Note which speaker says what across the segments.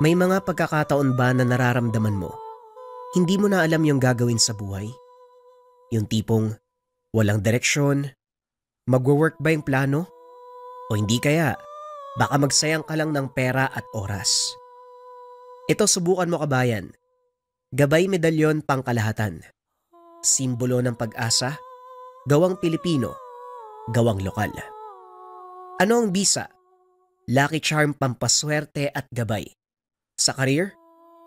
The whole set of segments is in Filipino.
Speaker 1: May mga pagkakataon ba na nararamdaman mo, hindi mo na alam yung gagawin sa buhay? Yung tipong walang direksyon, magwo-work ba yung plano? O hindi kaya, baka magsayang ka lang ng pera at oras. Ito subukan mo kabayan, gabay medalyon pangkalahatan, simbolo ng pag-asa, gawang Pilipino, gawang lokal. Ano ang bisa? Lucky charm pampaswerte at gabay. Sa career,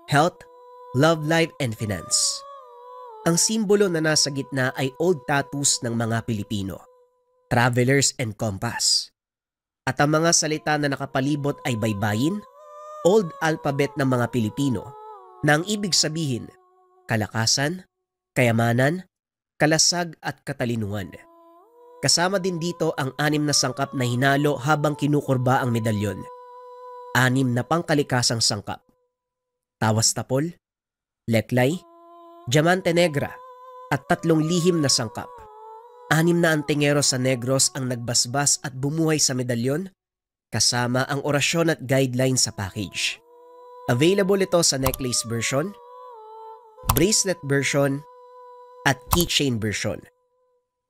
Speaker 1: health, love life and finance. Ang simbolo na nasa gitna ay old tattoos ng mga Pilipino, travelers and compass. At ang mga salita na nakapalibot ay baybayin, old alphabet ng mga Pilipino, na ang ibig sabihin, kalakasan, kayamanan, kalasag at katalinuhan. Kasama din dito ang 6 na sangkap na hinalo habang kinukurba ang medalyon. 6 na pangkalikasang sangkap. Tawas tapol, leklay, diamante negra at 3 lihim na sangkap. 6 na antingero sa negros ang nagbasbas at bumuhay sa medalyon kasama ang orasyon at guideline sa package. Available ito sa necklace version, bracelet version at keychain version.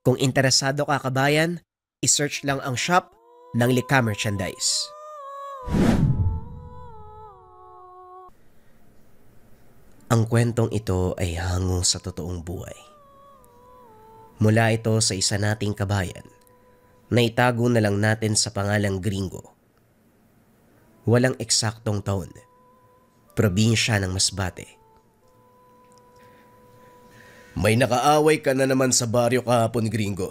Speaker 1: Kung interesado ka kabayan, isearch lang ang shop ng Lika Merchandise. Ang kwentong ito ay hango sa totoong buhay. Mula ito sa isa nating kabayan na itago na lang natin sa pangalang Gringo. Walang eksaktong taon, probinsya ng Masbate.
Speaker 2: May nakaaway ka na naman sa baryo kahapon, Gringo.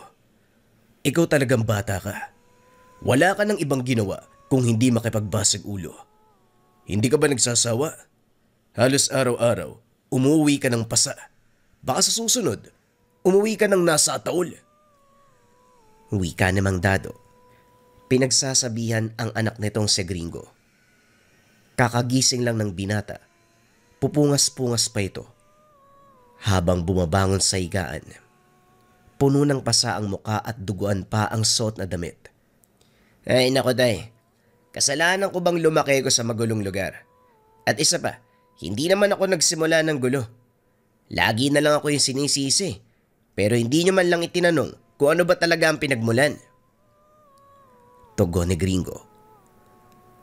Speaker 2: Ikaw talagang bata ka. Wala ka ng ibang ginawa kung hindi makipagbasag ulo. Hindi ka ba nagsasawa? Halos araw-araw, umuwi ka ng pasa. Baka sa susunod, umuwi ka ng nasa ataol.
Speaker 1: Wika namang Dado. Pinagsasabihan ang anak nitong si Gringo. Kakagising lang ng binata, pupungas-pungas pa ito. Habang bumabangon sa higaan, puno ng pasa ang muka at duguan pa ang suot na damit.
Speaker 2: Ay nako day, kasalanan ko bang lumaki ko sa magulong lugar? At isa pa, hindi naman ako nagsimula ng gulo. Lagi na lang ako yung sinisisi, pero hindi nyo man lang itinanong kung ano ba talaga ang pinagmulan.
Speaker 1: Tugon ni Gringo.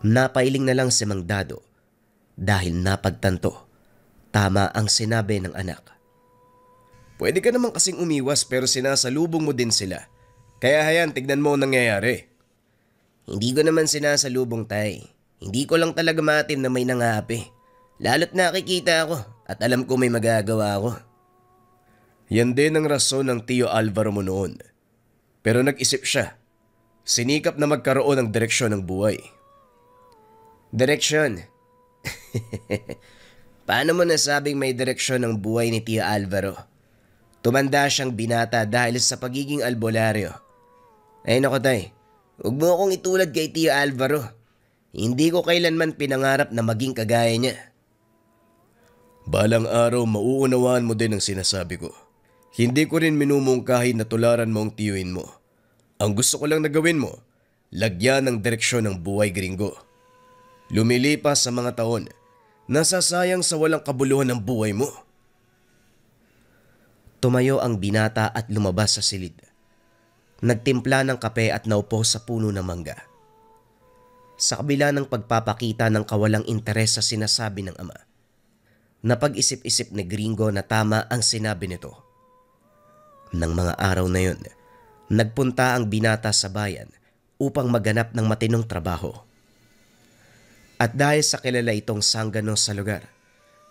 Speaker 1: Napailing na lang si Mang Dado dahil napagtanto tama ang sinabi ng anak.
Speaker 2: Pwede ka naman kasing umiwas pero sinasalubong mo din sila. Kaya hayan, tignan mo ang nangyayari. Hindi ko naman sinasalubong, tay. Hindi ko lang talaga matin na may nangapi. Lalo't nakikita ako at alam ko may magagawa ako. Yan din ang rason ng Tio Alvaro mo noon. Pero nag-isip siya. Sinikap na magkaroon ng direksyon ng buhay. Direksyon? Paano mo nasabing may direksyon ng buhay ni Tio Alvaro? Tumanda siyang binata dahil sa pagiging albularyo. Ay nako tay, huwag mo akong itulad kay Tio Alvaro. Hindi ko kailanman pinangarap na maging kagaya niya. Balang araw mauunawaan mo din ang sinasabi ko. Hindi ko rin minumungkahi na tularan mo ang tiyuin mo. Ang gusto ko lang na gawin mo, lagyan ng direksyon ng buhay, Gringo. Lumilipas sa mga taon, nasasayang sa walang kabuluhan ng buhay mo.
Speaker 1: Tumayo ang binata at lumabas sa silid. Nagtimpla ng kape at naupo sa puno ng mangga. Sa kabila ng pagpapakita ng kawalang interes sa sinasabi ng ama, napag-isip-isip ni Gringo na tama ang sinabi nito. Nang mga araw na yun, nagpunta ang binata sa bayan upang maghanap ng matinong trabaho. At dahil sa kilala itong sanggano sa lugar,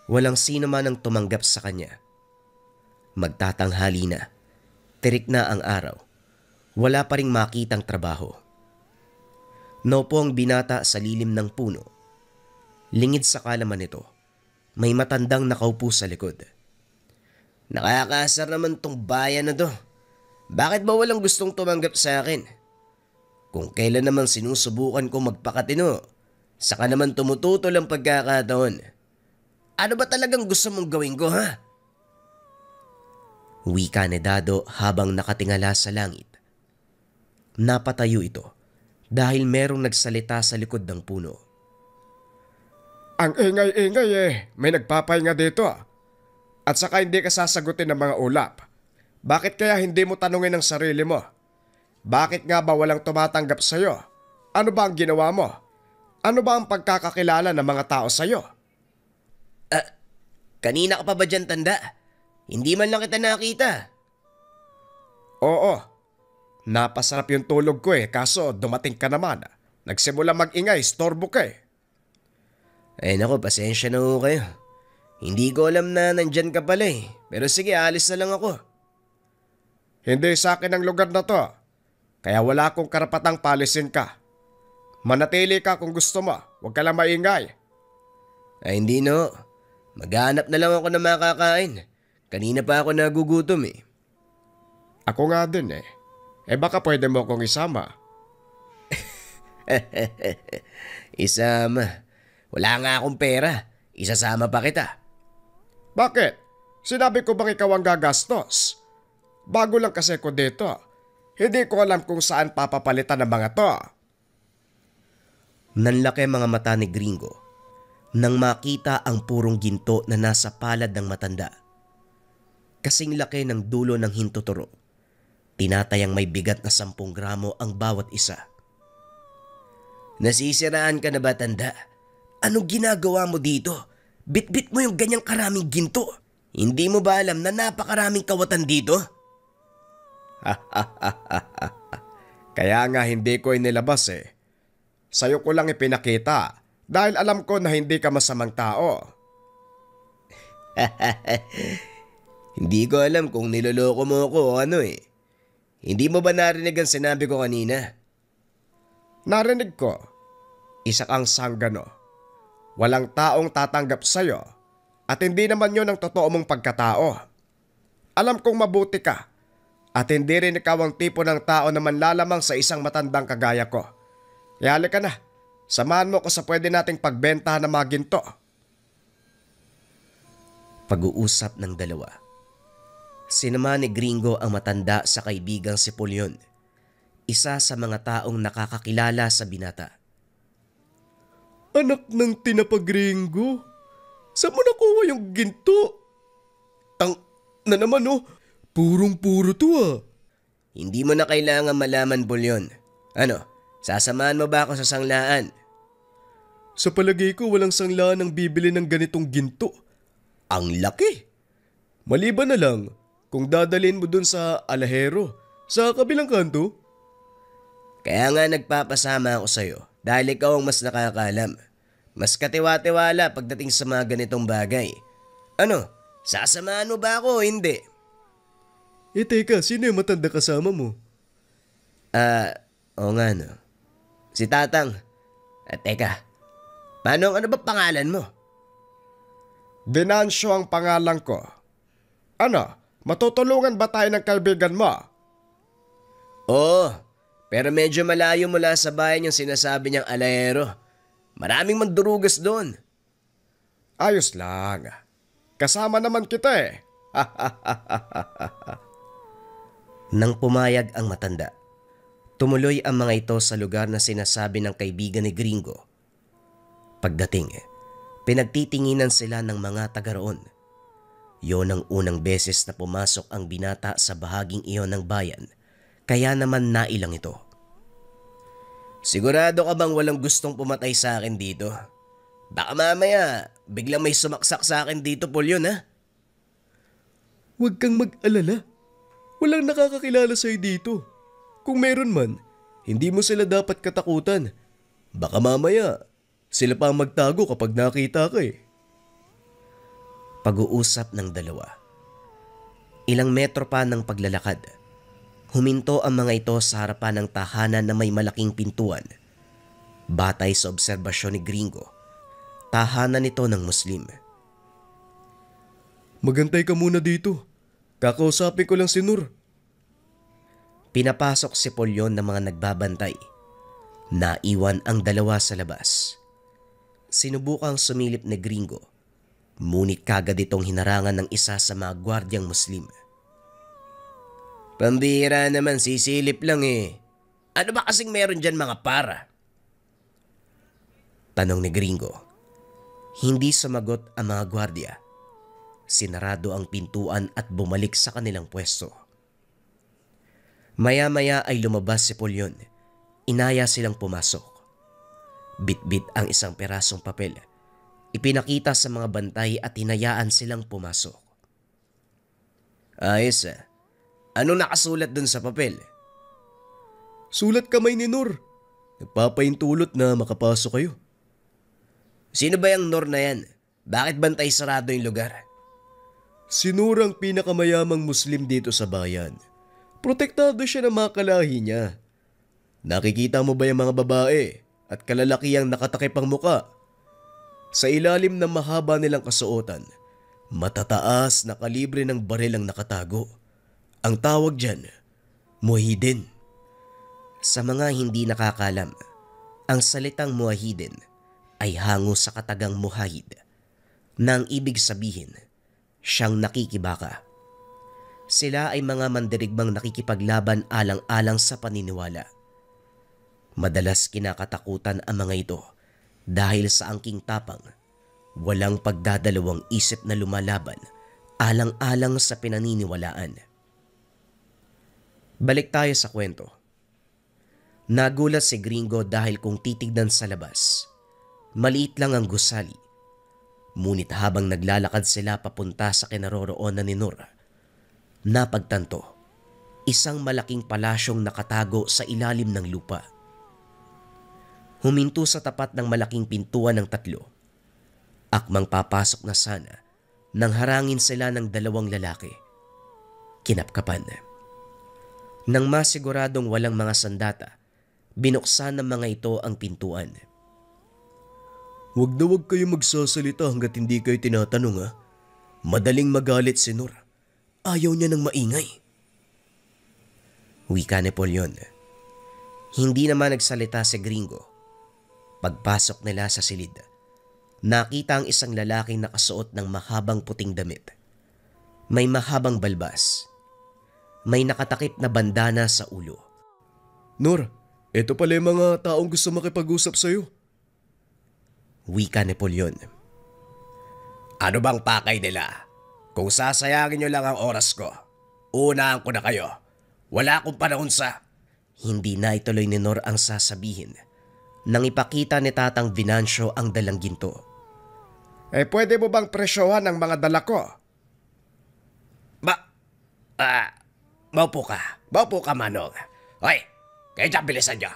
Speaker 1: walang sino man ang tumanggap sa kanya. Magtatanghali na, tirik na ang araw, wala pa ring makitang trabaho. Naupo ang binata sa lilim ng puno. Lingid sa kalaman nito, may matandang nakaupo sa likod. Nakakaasar naman tong bayan na to. Bakit ba walang gustong tumanggap sa akin? Kung kailan naman sinusubukan ko magpakatino, saka naman tumututol ang pagkakataon. Ano ba talagang gusto mong gawin ko, ha? Wika ni Dado habang nakatingala sa langit. Napatayo ito dahil merong nagsalita sa likod ng puno.
Speaker 3: Ang ingay-ingay may nagpapahinga dito. At saka hindi ka sasagutin ng mga ulap. Bakit kaya hindi mo tanungin ang sarili mo? Bakit nga ba walang tumatanggap sa'yo? Ano ba ang ginawa mo? Ano ba ang pagkakakilala ng mga tao sa'yo?
Speaker 2: Kanina ka pa ba dyan, tanda? Hindi man lang kita nakita.
Speaker 3: Oo. Napasarap yung tulog ko kaso dumating ka naman. Nagsimula mag-ingay, storbo ka
Speaker 2: Ay nako, pasensya na ho kayo. Hindi ko alam na nandyan ka pala Pero sige, alis na lang ako.
Speaker 3: Hindi sa akin ang lugar na to. Kaya wala akong karapatang palisin ka. Manatili ka kung gusto mo. Huwag ka lang maingay.
Speaker 2: Ay hindi no. Maghanap na lang ako ng makakain. Kanina pa ako nagugutom
Speaker 3: Ako nga din baka pwede mo akong isama.
Speaker 2: Isama. Wala nga akong pera. Isasama pa kita.
Speaker 3: Bakit? Sinabi ko bang ikaw ang gagastos? Bago lang kasi ko dito. Hindi ko alam kung saan papapalitan ng mga to.
Speaker 1: Nanlaki mga mata ni Gringo nang makita ang purong ginto na nasa palad ng matanda. Kasing laki ng dulo ng hintuturo. Tinatayang may bigat na 10 gramo ang bawat isa.
Speaker 2: Nasisiraan ka na ba, tanda? Anong ginagawa mo dito? Bit-bit mo yung ganyang karaming ginto. Hindi mo ba alam na napakaraming kawatan dito?
Speaker 3: Kaya nga hindi ko inilabas Sa'yo ko lang ipinakita dahil alam ko na hindi ka masamang tao.
Speaker 2: Hindi ko alam kung niloloko mo ako o ano Hindi mo ba narinig ang sinabi ko kanina?
Speaker 3: Narinig ko. Isa kang sanggano. Walang taong tatanggap sa'yo at hindi naman yun ang totoo mong pagkatao. Alam kong mabuti ka at hindi rin ikaw ang tipo ng tao na manlalamang sa isang matandang kagaya ko. Kaya halika na, samahan mo ko sa pwede nating pagbentahan ng mga ginto.
Speaker 1: Pag-uusap ng dalawa. Sinama ni Gringo ang matanda sa kaibigang si Polyon, isa sa mga taong nakakakilala sa binata.
Speaker 3: Anak ng tinapagringo, saan mo nakuha yung ginto? Tang na naman purong-puro to
Speaker 2: Hindi mo na kailangan malaman, Polyon. Ano, sasamahan mo ba ako sa sanglaan?
Speaker 3: Sa palagay ko walang sanglaan ang bibili ng ganitong ginto. Ang laki! Maliban na lang kung dadalhin mo dun sa alahero sa kabilang kanto.
Speaker 2: Kaya nga nagpapasama ako sa'yo dahil ikaw ang mas nakakaalam. Mas katiwa-tiwala pagdating sa mga ganitong bagay. Ano, sasamahan mo ba ako o hindi?
Speaker 3: Teka, sino yung matanda kasama mo?
Speaker 2: Oo nga no. Si Tatang. Teka, ano ba pangalan mo?
Speaker 3: Venancio ang pangalan ko. Ano, matutulungan ba tayo ng kaibigan mo?
Speaker 2: Oo, pero medyo malayo mula sa bayan yung sinasabi niyang alahero. Maraming mandurugas doon.
Speaker 3: Ayos lang. Kasama naman kita
Speaker 1: Nang pumayag ang matanda, tumuloy ang mga ito sa lugar na sinasabi ng kaibigan ni Gringo. Pagdating, pinagtitinginan sila ng mga taga roon. Yon ang unang beses na pumasok ang binata sa bahaging iyon ng bayan, kaya naman nailang ito.
Speaker 2: Sigurado ka bang walang gustong pumatay sa akin dito? Baka mamaya biglang may sumaksak sa akin dito, Polyon
Speaker 3: Huwag kang mag-alala. Walang nakakakilala sa'yo dito. Kung meron man, hindi mo sila dapat katakutan. Baka mamaya, sila pa ang magtago kapag nakita ka
Speaker 1: Pag-uusap ng dalawa. Ilang metro pa ng paglalakad, huminto ang mga ito sa harapan ng tahanan na may malaking pintuan. Batay sa obserbasyon ni Gringo, tahanan ito ng Muslim.
Speaker 3: Magantay ka muna dito. Kakausapin ko lang si Nur.
Speaker 1: Pinapasok si Polyon ng mga nagbabantay. Naiwan ang dalawa sa labas. Sinubukang sumilip ni Gringo, ngunit kagad itong hinarangan ng isa sa mga gwardyang Muslim.
Speaker 2: Pambihira naman, sisilip lang Ano ba kasing meron dyan mga para?
Speaker 1: Tanong ni Gringo. Hindi sumagot ang mga gwardya. Sinarado ang pintuan at bumalik sa kanilang pwesto. Maya-maya ay lumabas si Polyon. Inaya silang pumasok. Bit-bit ang isang perasong papel. Ipinakita sa mga bantay at hinayaan silang pumasok.
Speaker 2: Ayos ah. Anong nakasulat dun sa papel?
Speaker 3: Sulat kamay ni Nur. Nagpapaintulot na makapasok kayo.
Speaker 2: Sino ba yung Nor na yan? Bakit bantay sarado yung lugar?
Speaker 3: Si Nur ang pinakamayamang Muslim dito sa bayan. Protektado siya ng mga kalahi niya. Nakikita mo ba yung mga babae at kalalaki ang nakatakip ang muka? Sa ilalim ng mahaba nilang kasuotan, matataas na kalibre ng baril ang nakatago. Ang tawag dyan, muwahhidin.
Speaker 1: Sa mga hindi nakakalam, ang salitang muwahhidin ay hango sa katagang muhahid, na ang ibig sabihin, siyang nakikibaka. Sila ay mga mandirigmang nakikipaglaban alang-alang sa paniniwala. Madalas kinakatakutan ang mga ito dahil sa angking tapang, walang pagdadalawang isip na lumalaban alang-alang sa pinaniniwalaan. Balik tayo sa kwento. Nagulat si Gringo dahil kung titignan sa labas, maliit lang ang gusali. Ngunit habang naglalakad sila papunta sa kinaroroonan ni Nur, napagtanto isang malaking palasyong nakatago sa ilalim ng lupa. Huminto sa tapat ng malaking pintuan ng tatlo. Akmang papasok na sana nang harangin sila ng dalawang lalaki. Kinapkapan. Nang masiguradong walang mga sandata, binuksan ng mga ito ang pintuan.
Speaker 3: Huwag na huwag kayo magsasalita hanggat hindi kayo tinatanong ha. Madaling magalit si Nur. Ayaw niya ng maingay.
Speaker 1: Wika ni Polyon. Hindi naman nagsalita si Gringo. Pagpasok nila sa silid, nakita ang isang lalaking nakasuot ng mahabang puting damit. May mahabang balbas. May nakatakip na bandana sa ulo.
Speaker 3: Nur, ito pala yung mga taong gusto makipag-usap sa'yo.
Speaker 1: Wika ni Polyon.
Speaker 2: Ano bang pakay nila? Kung sasayangin nyo lang ang oras ko, unahan ko na kayo. Wala akong panahon sa...
Speaker 1: Hindi na ituloy ni Nor ang sasabihin nang ipakita ni Tatang Venancio ang dalang ginto.
Speaker 3: Pwede mo bang presyohan ang mga dala ko?
Speaker 2: Maupo ka, Manong. Hoy, kayo dyan, bilisan nyo.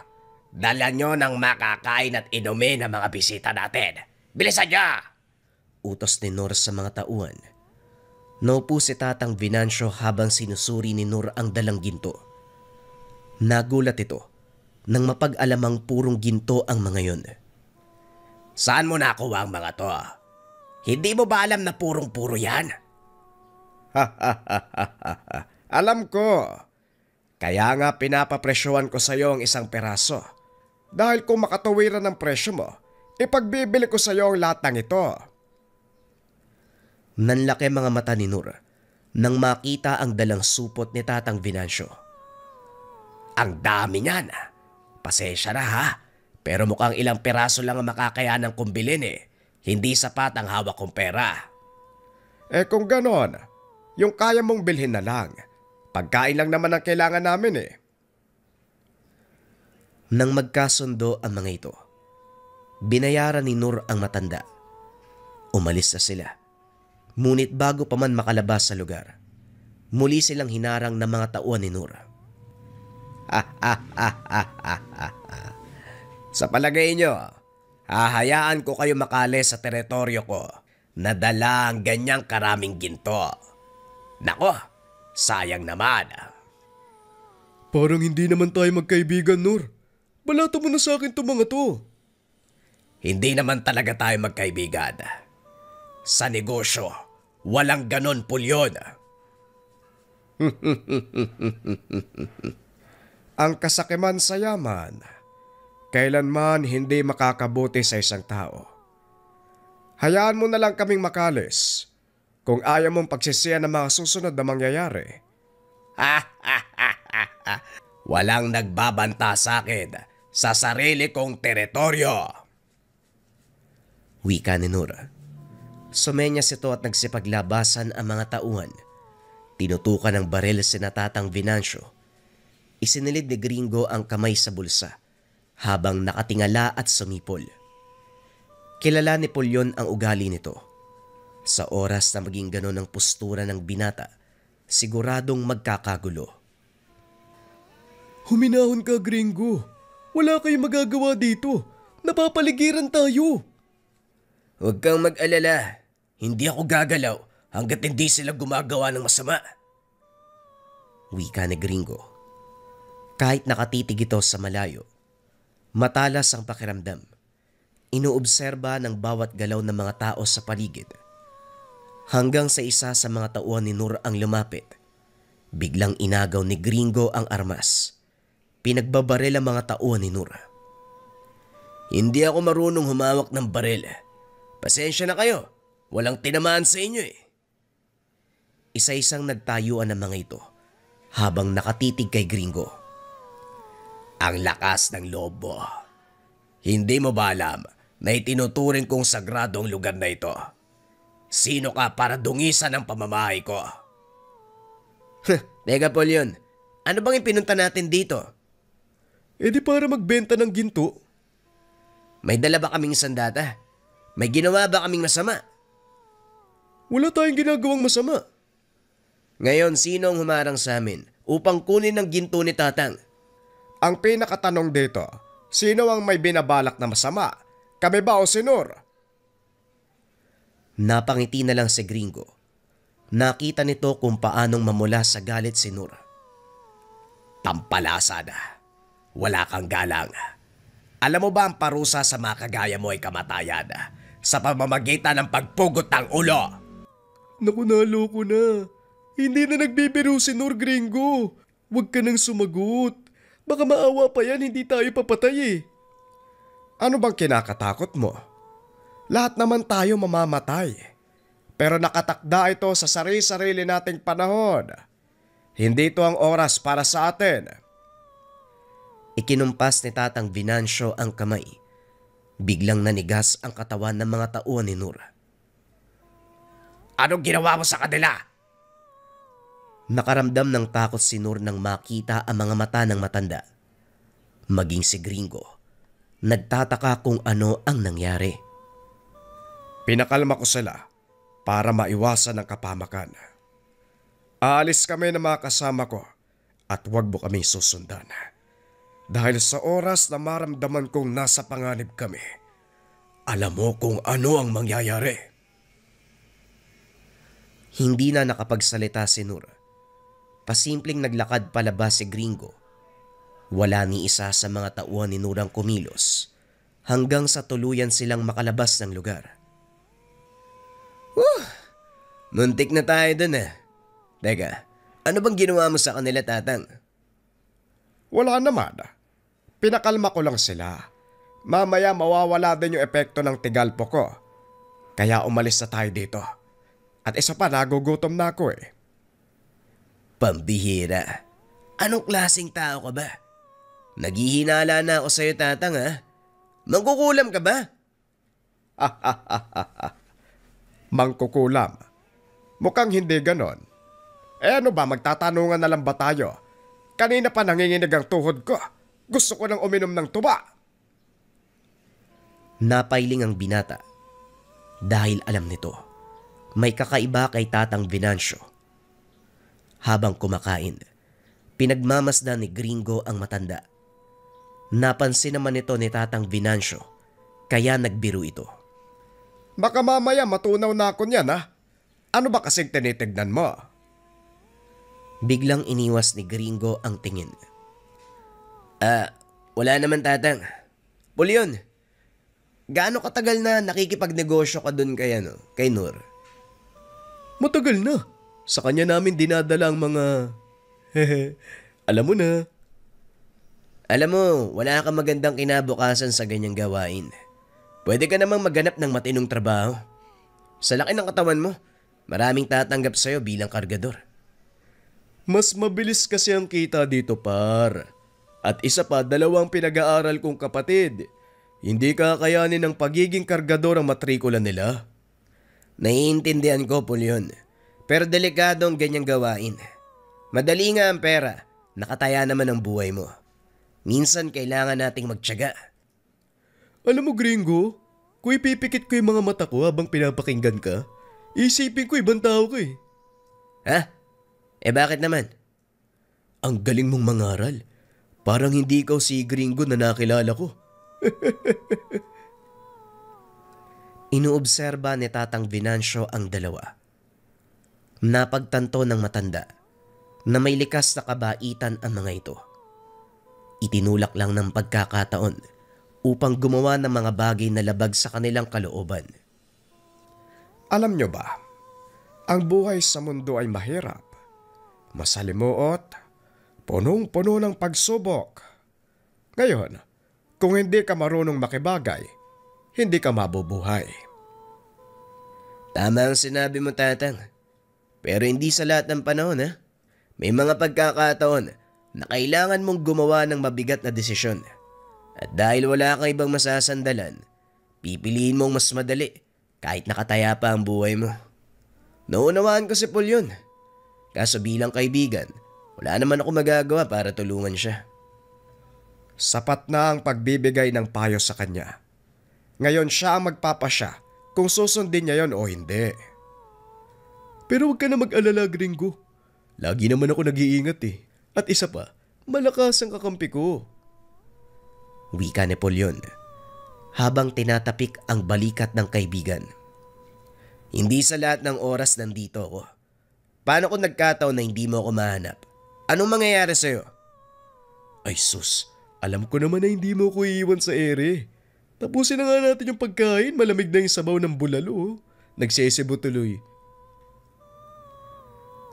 Speaker 2: Dala nyo ng makakain at inumin ng mga bisita natin. Bilisan nyo!
Speaker 1: Utos ni Nor sa mga tauhan. Naupo si Tatang Venancio habang sinusuri ni Nor ang dalang ginto. Nagulat ito nang mapag-alamang purong ginto ang mga yon.
Speaker 2: Saan mo nakuha ang mga to? Hindi mo ba alam na purong-puro yan?
Speaker 3: Alam ko. Kaya nga pinapapresyohan ko sa iyo ang isang peraso. Dahil kung makatawiran ng presyo mo, ipagbibili ko sa iyo ang lahat ng ito.
Speaker 1: Nanlaki mga mata ni Nur nang makita ang dalang supot ni Tatang Venancio.
Speaker 2: Ang dami niyan. Pasensya na ha, pero mukhang ilang peraso lang ang makakayanang kong bilhin eh. Hindi sapat ang hawak kong pera.
Speaker 3: Kung ganon, yung kaya mong bilhin na lang. Pagkain lang naman ang kailangan namin eh.
Speaker 1: Nang magkasundo ang mga ito, binayaran ni Nur ang matanda. Umalis na sila. Ngunit bago pa man makalabas sa lugar, muli silang hinarang ng mga tauhan ni Nur.
Speaker 2: Sa palagay nyo, hahayaan ko kayo makali sa teritoryo ko na dala ang ganyang karaming ginto. Nako, sayang naman.
Speaker 3: Parang hindi naman tayo magkaibigan, Nur. Balata mo na sa akin itong mga to.
Speaker 2: Hindi naman talaga tayo magkaibigan. Sa negosyo, walang ganon, Pulyon.
Speaker 3: Ang kasakiman sa yaman, kailanman hindi makakabuti sa isang tao. Hayaan mo na lang kaming makalis kung ayaw mong pagsisiyan ng mga susunod na mangyayari.
Speaker 2: Walang nagbabanta sa akin sa sarili kong teritoryo.
Speaker 1: Wika ni Nur. Sumenyas ito at nagsipaglabasan ang mga tauhan. Tinutukan ng baril si Tatang Venancio. Isinilid ni Gringo ang kamay sa bulsa habang nakatingala at sumipol. Kilala ni Polyon ang ugali nito. Sa oras na maging ganon ang postura ng binata, siguradong magkakagulo.
Speaker 3: Huminahon ka, Gringo. Wala kayong magagawa dito. Napapaligiran tayo.
Speaker 2: Huwag kang mag-alala. Hindi ako gagalaw hanggat hindi sila gumagawa ng masama.
Speaker 1: Wika ni Gringo. Kahit nakatitig ito sa malayo, matalas ang pakiramdam. Inuobserba ng bawat galaw ng mga tao sa paligid. Hanggang sa isa sa mga tauhan ni Nur ang lumapit. Biglang inagaw ni Gringo ang armas. Pinagbabaril ang mga tauhan ni Nur.
Speaker 2: Hindi ako marunong humawak ng baril. Pasensya na kayo. Walang tinamaan sa inyo eh.
Speaker 1: Isa-isang nagtayuan ang mga ito habang nakatitig kay Gringo.
Speaker 2: Ang lakas ng lobo. Hindi mo ba alam na itinuturing kong sagradong lugar na ito? Sino ka para dungisan ang pamamahay ko? Teka Polyon, ano bang ipinunta natin dito?
Speaker 3: E di para magbenta ng ginto.
Speaker 2: May dala ba kaming sandata? May ginawa ba kaming masama?
Speaker 3: Wala tayong ginagawang masama.
Speaker 2: Ngayon, sino ang humarang sa amin upang kunin ang ginto ni Tatang?
Speaker 3: Ang pinakatanong dito, sino ang may binabalak na masama? Kami ba o si Nur?
Speaker 1: Napangiti na lang si Gringo. Nakita nito kung paanong mamula sa galit si Nur.
Speaker 2: Tampalasa na. Wala kang galang. Alam mo ba ang parusa sa mga kagaya mo ay kamatayan sa pamamagitan ng pagpugot ng ulo?
Speaker 3: Naku, naloko na. Hindi na nagbibiro si Nur, Gringo. Huwag ka nang sumagot. Baka maawa pa yan, hindi tayo papatay eh. Ano bang kinakatakot mo? Lahat naman tayo mamamatay. Pero nakatakda ito sa sarili-sarili nating panahon. Hindi ito ang oras para sa atin.
Speaker 1: Ikinumpas ni Tatang Venancio ang kamay. Biglang nanigas ang katawan ng mga tauhan ni Nur.
Speaker 2: Anong ginawa mo sa kanila?
Speaker 1: Nakaramdam ng takot si Nur nang makita ang mga mata ng matanda. Maging si Gringo. Nagtataka kung ano ang nangyari.
Speaker 3: Pinakalma ko sila para maiwasan ang kapamakan. Aalis kami ng mga kasama ko at huwag mo kaming susundan. Dahil sa oras na maramdaman kong nasa panganib kami, alam mo kung ano ang mangyayari.
Speaker 1: Hindi na nakapagsalita si Nur. Pasimpleng naglakad palabas si Gringo. Wala ni isa sa mga tauhan ni Nur ang kumilos hanggang sa tuluyan silang makalabas ng lugar.
Speaker 2: Muntik na tayo dun ah. Teka, ano bang ginawa mo sa kanila, Tatang?
Speaker 3: Wala naman. Pinakalma ko lang sila. Mamaya mawawala din yung epekto ng tigalpo ko. Kaya umalis na tayo dito. At isa pa, nagugutom na ako eh.
Speaker 2: Pambihira. Anong klaseng tao ka ba? Naghihinala na ako sa'yo, Tatang ha? Mangkukulam ka ba?
Speaker 3: Mangkukulam. Mukhang hindi ganon. Eh ano ba, magtatanungan na lang ba tayo? Kanina pa nanginginig ang tuhod ko. Gusto ko nang uminom ng tuba.
Speaker 1: Napailing ang binata. Dahil alam nito, may kakaiba kay Tatang Venancio. Habang kumakain, pinagmamasdan ni Gringo ang matanda. Napansin naman ito ni Tatang Venancio, kaya nagbiro ito.
Speaker 3: Baka mamaya matunaw na ako niyan ha? Ano ba kasing tinitignan mo?
Speaker 1: Biglang iniwas ni Gringo ang tingin.
Speaker 2: Wala naman, Tatang. Polyon, gaano katagal na nakikipagnegosyo ka dun kay Nur?
Speaker 3: Matagal na. Sa kanya namin dinadala ang mga... Alam mo na.
Speaker 2: Alam mo, wala kang magandang kinabukasan sa ganyang gawain. Pwede ka namang maghanap ng matinong trabaho. Sa laki ng katawan mo, maraming tatanggap sa'yo bilang kargador.
Speaker 3: Mas mabilis kasi ang kita dito, par. At isa pa, 2 pinag-aaral kong kapatid.
Speaker 2: Hindi kakayanin ng pagiging kargador ang matrikula nila. Naiintindihan ko, Pulyon. Pero delikado ang ganyang gawain. Madali nga ang pera, nakataya naman ang buhay mo. Minsan kailangan nating magtiyaga.
Speaker 3: Alam mo, gringo, kung ipipikit ko yung mga mata ko habang pinapakinggan ka, isipin ko ibang tao ka eh.
Speaker 2: Ha? Bakit naman?
Speaker 3: Ang galing mong mangaral. Parang hindi ikaw si gringo na nakilala ko.
Speaker 1: Inuobserba ni Tatang Venancio ang dalawa. Napagtanto ng matanda na may likas na kabaitan ang mga ito. Itinulak lang ng pagkakataon upang gumawa ng mga bagay na labag sa kanilang kalooban.
Speaker 3: Alam nyo ba, ang buhay sa mundo ay mahirap, masalimuot, punong-puno ng pagsubok. Ngayon, kung hindi ka marunong makibagay, hindi ka mabubuhay.
Speaker 2: Tama ang sinabi mo, Tatang. Pero hindi sa lahat ng panahon, ha? May mga pagkakataon na kailangan mong gumawa ng mabigat na desisyon. At dahil wala kang ibang masasandalan, pipiliin mong mas madali kahit nakataya pa ang buhay mo. Naunawaan ko si Paul yun. Kaso bilang kaibigan, wala naman ako magagawa para tulungan siya.
Speaker 3: Sapat na ang pagbibigay ng payo sa kanya. Ngayon siya ang magpapasya kung susundin niya yon o hindi.
Speaker 2: Pero huwag ka na mag-alala, gringo. Lagi naman ako nag-iingat eh. At isa pa, malakas ang kakampi ko.
Speaker 1: Wika ni Polyon habang tinatapik ang balikat ng kaibigan.
Speaker 2: Hindi sa lahat ng oras nandito ako. Paano kung nagkataon na hindi mo ako mahanap? Anong mangyayari sa'yo?
Speaker 3: Ay sus, alam ko naman na hindi mo ko iiwan sa ere. Tapusin na nga natin yung pagkain, malamig na yung sabaw ng bulalo. Nagsesibo tuloy.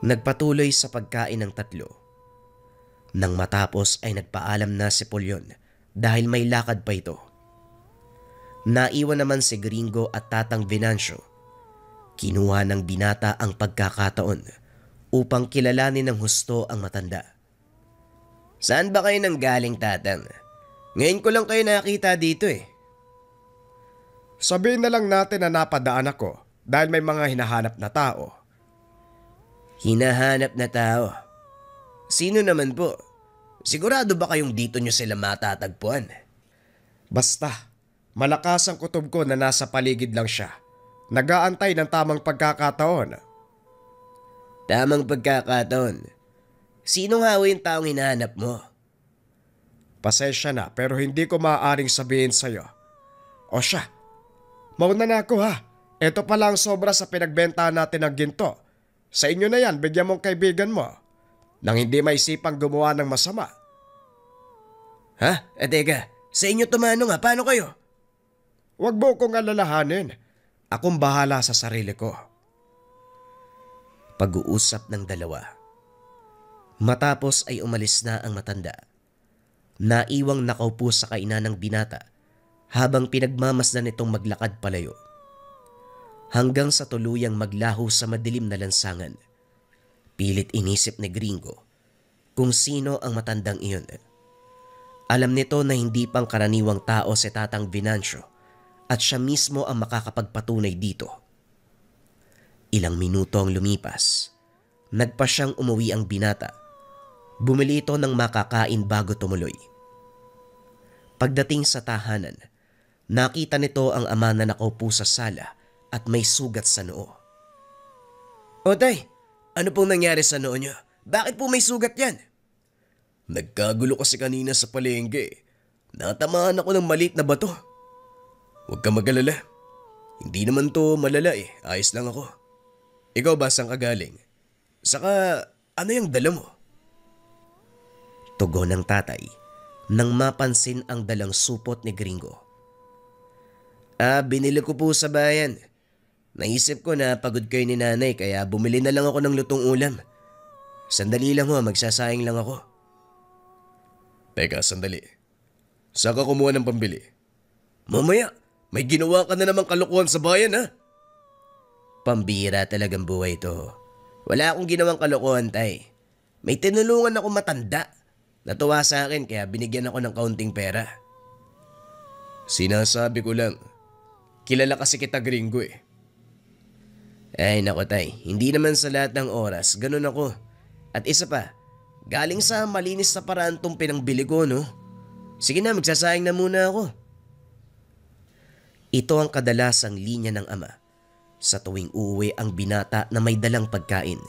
Speaker 1: Nagpatuloy sa pagkain ng tatlo. Nang matapos ay nagpaalam na si Polyon dahil may lakad pa ito. Naiwan naman si Gringo at Tatang Venancio. Kinuha ng binata ang pagkakataon upang kilalanin ng husto ang matanda.
Speaker 2: Saan ba kayo nanggaling, Tatang? Ngayon ko lang kayo nakita dito eh.
Speaker 3: Sabihin na lang natin na napadaan ako dahil may mga hinahanap na tao.
Speaker 2: Hinahanap na tao? Sino naman po? Sigurado ba kayong dito nyo sila matatagpuan?
Speaker 3: Basta, malakas ang kutob ko na nasa paligid lang siya. Nag-aantay ng tamang pagkakataon.
Speaker 2: Tamang pagkakataon? Sino nga yung taong hinahanap mo?
Speaker 3: Pasensya na pero hindi ko maaaring sabihin sa'yo. O siya, mauna na ako ha. Ito pala ang sobra sa pinagbentahan natin ng ginto. Sa inyo na yan, bigyan mong kaibigan mo. Nang hindi maisipang gumawa ng masama.
Speaker 2: Ha? Teka, sa inyo tumano nga, paano kayo?
Speaker 3: Huwag mo kong alalahanin. Akong bahala sa sarili ko.
Speaker 1: Pag-uusap ng dalawa. Matapos ay umalis na ang matanda. Naiwang nakaupo sa kainan ng binata habang pinagmamasdan nitong maglakad palayo. Hanggang sa tuluyang maglaho sa madilim na lansangan. Pilit inisip ni Gringo kung sino ang matandang iyon. Alam nito na hindi pang karaniwang tao si Tatang Venancio at siya mismo ang makakapagpatunay dito. Ilang minuto ang lumipas. Nagpa siyang umuwi ang binata. Bumili ito ng makakain bago tumuloy. Pagdating sa tahanan, nakita nito ang ama na nakaupo sa sala at may sugat sa noo.
Speaker 2: O tay, ano pong nangyari sa noo niyo? Bakit po may sugat yan? Nagkagulo kasi kanina sa palengke. Natamaan ako ng maliit na bato. Huwag ka mag-alala. Hindi naman to malala eh. Ayos lang ako. Ikaw ba saan ka galing? Saka ano yung dala mo?
Speaker 1: Tugon ng tatay nang mapansin ang dalang supot ni Gringo.
Speaker 2: Binili ko po sa bayan. Naisip ko na pagod kayo ni nanay kaya bumili na lang ako ng lutong ulam. Sandali lang ho, magsasayang lang ako. Teka, sandali. Saan ka kumuha ng pambili? Mamaya, may ginawa ka na namang kalokohan sa bayan ha? Pambira talagang buhay to. Wala akong ginawang kalokohan, tay. May tinulungan ako matanda. Natuwa sa akin kaya binigyan ako ng kaunting pera. Sinasabi ko lang, kilala kasi kita gringo eh. Ay nako tay, hindi naman sa lahat ng oras, ganun ako. At isa pa, galing sa malinis na paraan tong pinangbili ko no. Sige na, magsasayang na muna ako. Ito ang kadalasang linya ng ama sa tuwing uuwi ang binata na may dalang pagkain.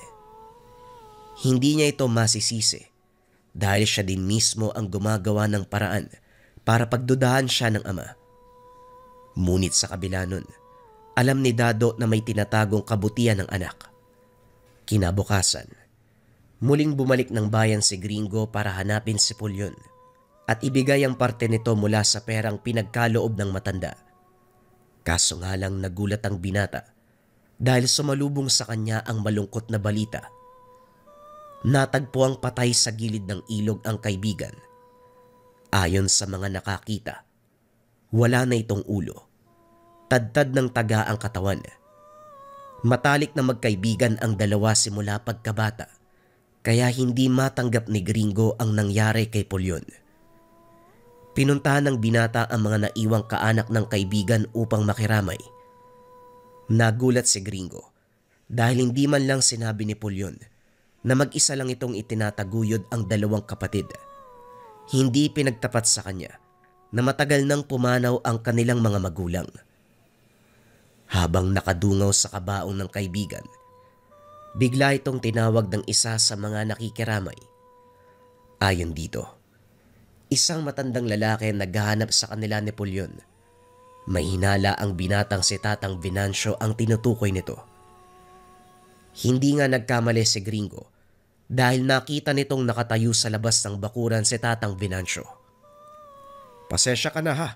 Speaker 2: Hindi niya ito masisisi dahil siya din mismo ang gumagawa ng paraan para pagdudahan siya ng ama. Ngunit sa kabila nun, alam ni Dado na may tinatagong kabutihan ng anak. Kinabukasan, muling bumalik ng bayan si Gringo para hanapin si Pulyon at ibigay ang parte nito mula sa perang pinagkaloob ng matanda. Kaso nga lang nagulat ang binata dahil sumalubong sa kanya ang malungkot na balita. Natagpo ang patay sa gilid ng ilog ang kaibigan. Ayon sa mga nakakita, wala na itong ulo. Tadtad ng taga ang katawan. Matalik na magkaibigan ang dalawa simula pagkabata, kaya hindi matanggap ni Gringo ang nangyari kay Pulyon. Pinuntahan ng binata ang mga naiwang kaanak ng kaibigan upang makiramay. Nagulat si Gringo dahil hindi man lang sinabi ni Pulyon na mag-isa lang itong itinataguyod ang dalawang kapatid. Hindi pinagtapat sa kanya na matagal nang pumanaw ang kanilang mga magulang. Habang nakadungaw sa kabaong ng kaibigan, bigla itong tinawag ng isa sa mga nakikiramay. Ayon dito, isang matandang lalaki naghahanap sa kanila ni Pulyon. May hinala ang binatang si Tatang Venancio ang tinutukoy nito. Hindi nga nagkamali si Gringo dahil nakita nitong nakatayo sa labas ng bakuran si Tatang Venancio.
Speaker 3: Pasensya ka na ha.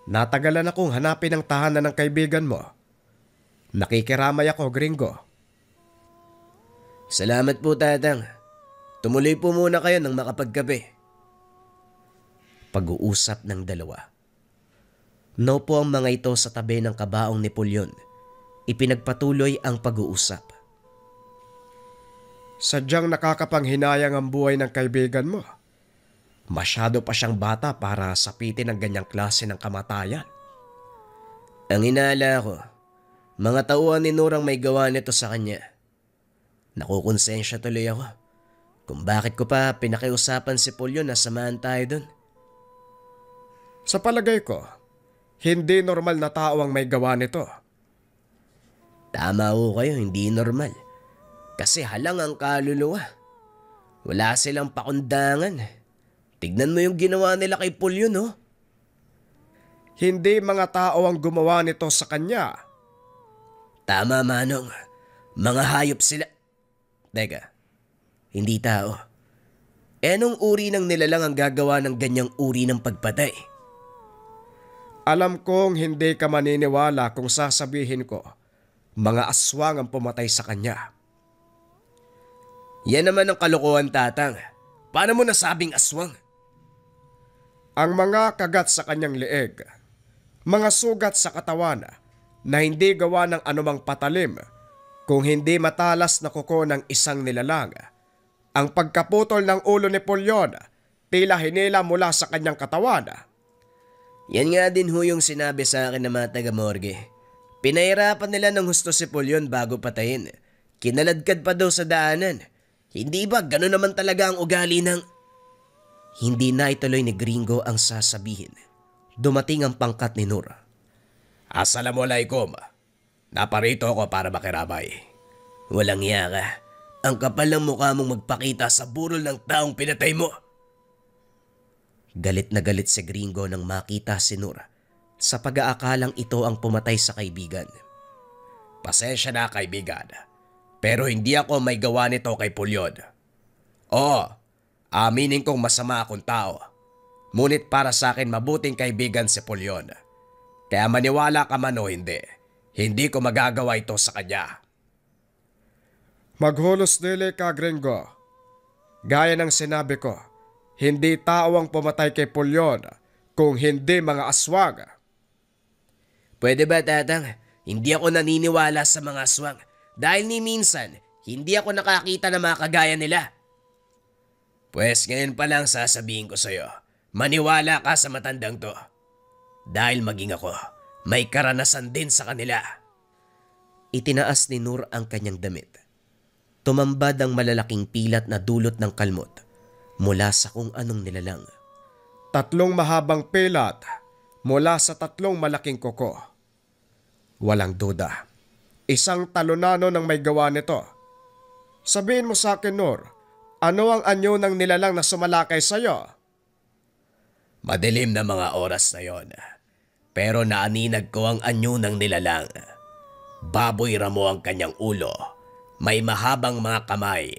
Speaker 3: Natagalan akong hanapin ang tahanan ng kaibigan mo. Nakikiramay ako, Gringo.
Speaker 2: Salamat po, Tatang. Tumuloy po muna kayo nang makapagkape.
Speaker 1: Pag-uusap ng dalawa. Naupo ang mga ito sa tabi ng kabaong ni Pulyon. Ipinagpatuloy ang pag-uusap.
Speaker 3: Sadyang nakakapanghinayang ang buhay ng kaibigan mo. Masyado pa siyang bata para sapitin ang ganyang klase ng kamatayan.
Speaker 2: Ang inala ko, mga tauhan ni Nurang may gawa nito sa kanya. Nakukonsensya tuloy ako kung bakit ko pa pinakiusapan si Pulyon na samahan tayo dun.
Speaker 3: Sa palagay ko, hindi normal na tao ang may gawa nito.
Speaker 2: Tama ho kayo, hindi normal. Kasi halang ang kaluluwa. Wala silang pakundangan. Tignan mo yung ginawa nila kay Pulyon, no?
Speaker 3: Hindi mga tao ang gumawa nito sa kanya.
Speaker 2: Tama, Manong. Mga hayop sila. Teka, hindi tao. Anong uri ng nilalang ang gagawa ng ganyang uri ng pagpatay?
Speaker 3: Alam kong hindi ka maniniwala kung sasabihin ko, mga aswang ang pumatay sa kanya.
Speaker 2: Yan naman ang kalokohan, Tatang. Paano mo nasabing aswang?
Speaker 3: Ang mga kagat sa kanyang leeg, mga sugat sa katawan na hindi gawa ng anumang patalim kung hindi matalas na kuko ng isang nilalang. Ang pagkaputol ng ulo ni Pulyon, tila hinila mula sa kanyang katawan.
Speaker 2: Yan nga din ho yung sinabi sa akin ng mga taga-morgue. Pinahirapan nila ng husto si Pulyon bago patayin. Kinaladkad pa daw sa daanan. Hindi ba gano'n naman talaga ang ugali ng...
Speaker 1: Hindi na ituloy ni Gringo ang sasabihin. Dumating ang pangkat ni Nur.
Speaker 2: Assalamualaikum. Naparito ako para makiramay. Walang iya ka. Ang kapal ng mukha mong magpakita sa burol ng taong pinatay mo.
Speaker 1: Galit na galit si Gringo nang makita si Nur sa pag-aakalang ito ang pumatay sa kaibigan.
Speaker 2: Pasensya na, kaibigan. Pero hindi ako may gawa nito kay Pulyon. Oo, aminin kong masama akong tao. Ngunit para sa akin mabuting kaibigan si Pulyon. Kaya maniwala ka man o hindi, hindi ko magagawa ito sa kanya.
Speaker 3: Maghulos dili ka, Gringo. Gaya ng sinabi ko, hindi tao ang pumatay kay Pulyon kung hindi mga aswang.
Speaker 2: Pwede ba, Tatang? Hindi ako naniniwala sa mga aswang dahil ni minsan hindi ako nakakita na mga kagaya nila. Pwes ngayon pa lang sasabihin ko sa'yo, maniwala ka sa matandang to. Dahil maging ako, may karanasan din sa kanila.
Speaker 1: Itinaas ni Nur ang kanyang damit. Tumambad ang malalaking pilat na dulot ng kalmot mula sa kung anong nilalang.
Speaker 3: 3 mahabang pilat mula sa 3 malaking kuko. Walang duda, isang talonano ng may gawa nito. Sabihin mo sa akin, Nur, ano ang anyo ng nilalang na sumalakay sa'yo?
Speaker 2: Madilim na mga oras na yon. Pero naaninag ko ang anyo ng nilalang. Baboy ramo ang kanyang ulo. May mahabang mga kamay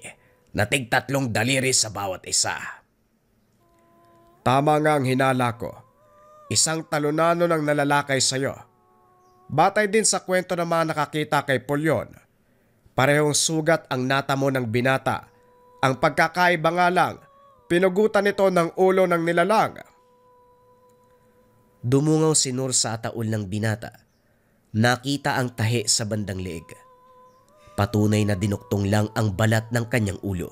Speaker 2: na tig-3 daliri sa bawat isa.
Speaker 3: Tama nga ang hinala ko. Isang talonano ng nalalakay sa'yo. Batay din sa kwento ng mga nakakita kay Pulyon. Parehong sugat ang natamo ng binata. Ang pagkakaiba nga lang, pinugutan nito ng ulo ng nilalang.
Speaker 1: Dumungaw si Nur sa ataol ng binata. Nakita ang tahi sa bandang leeg. Patunay na dinuktong lang ang balat ng kanyang ulo.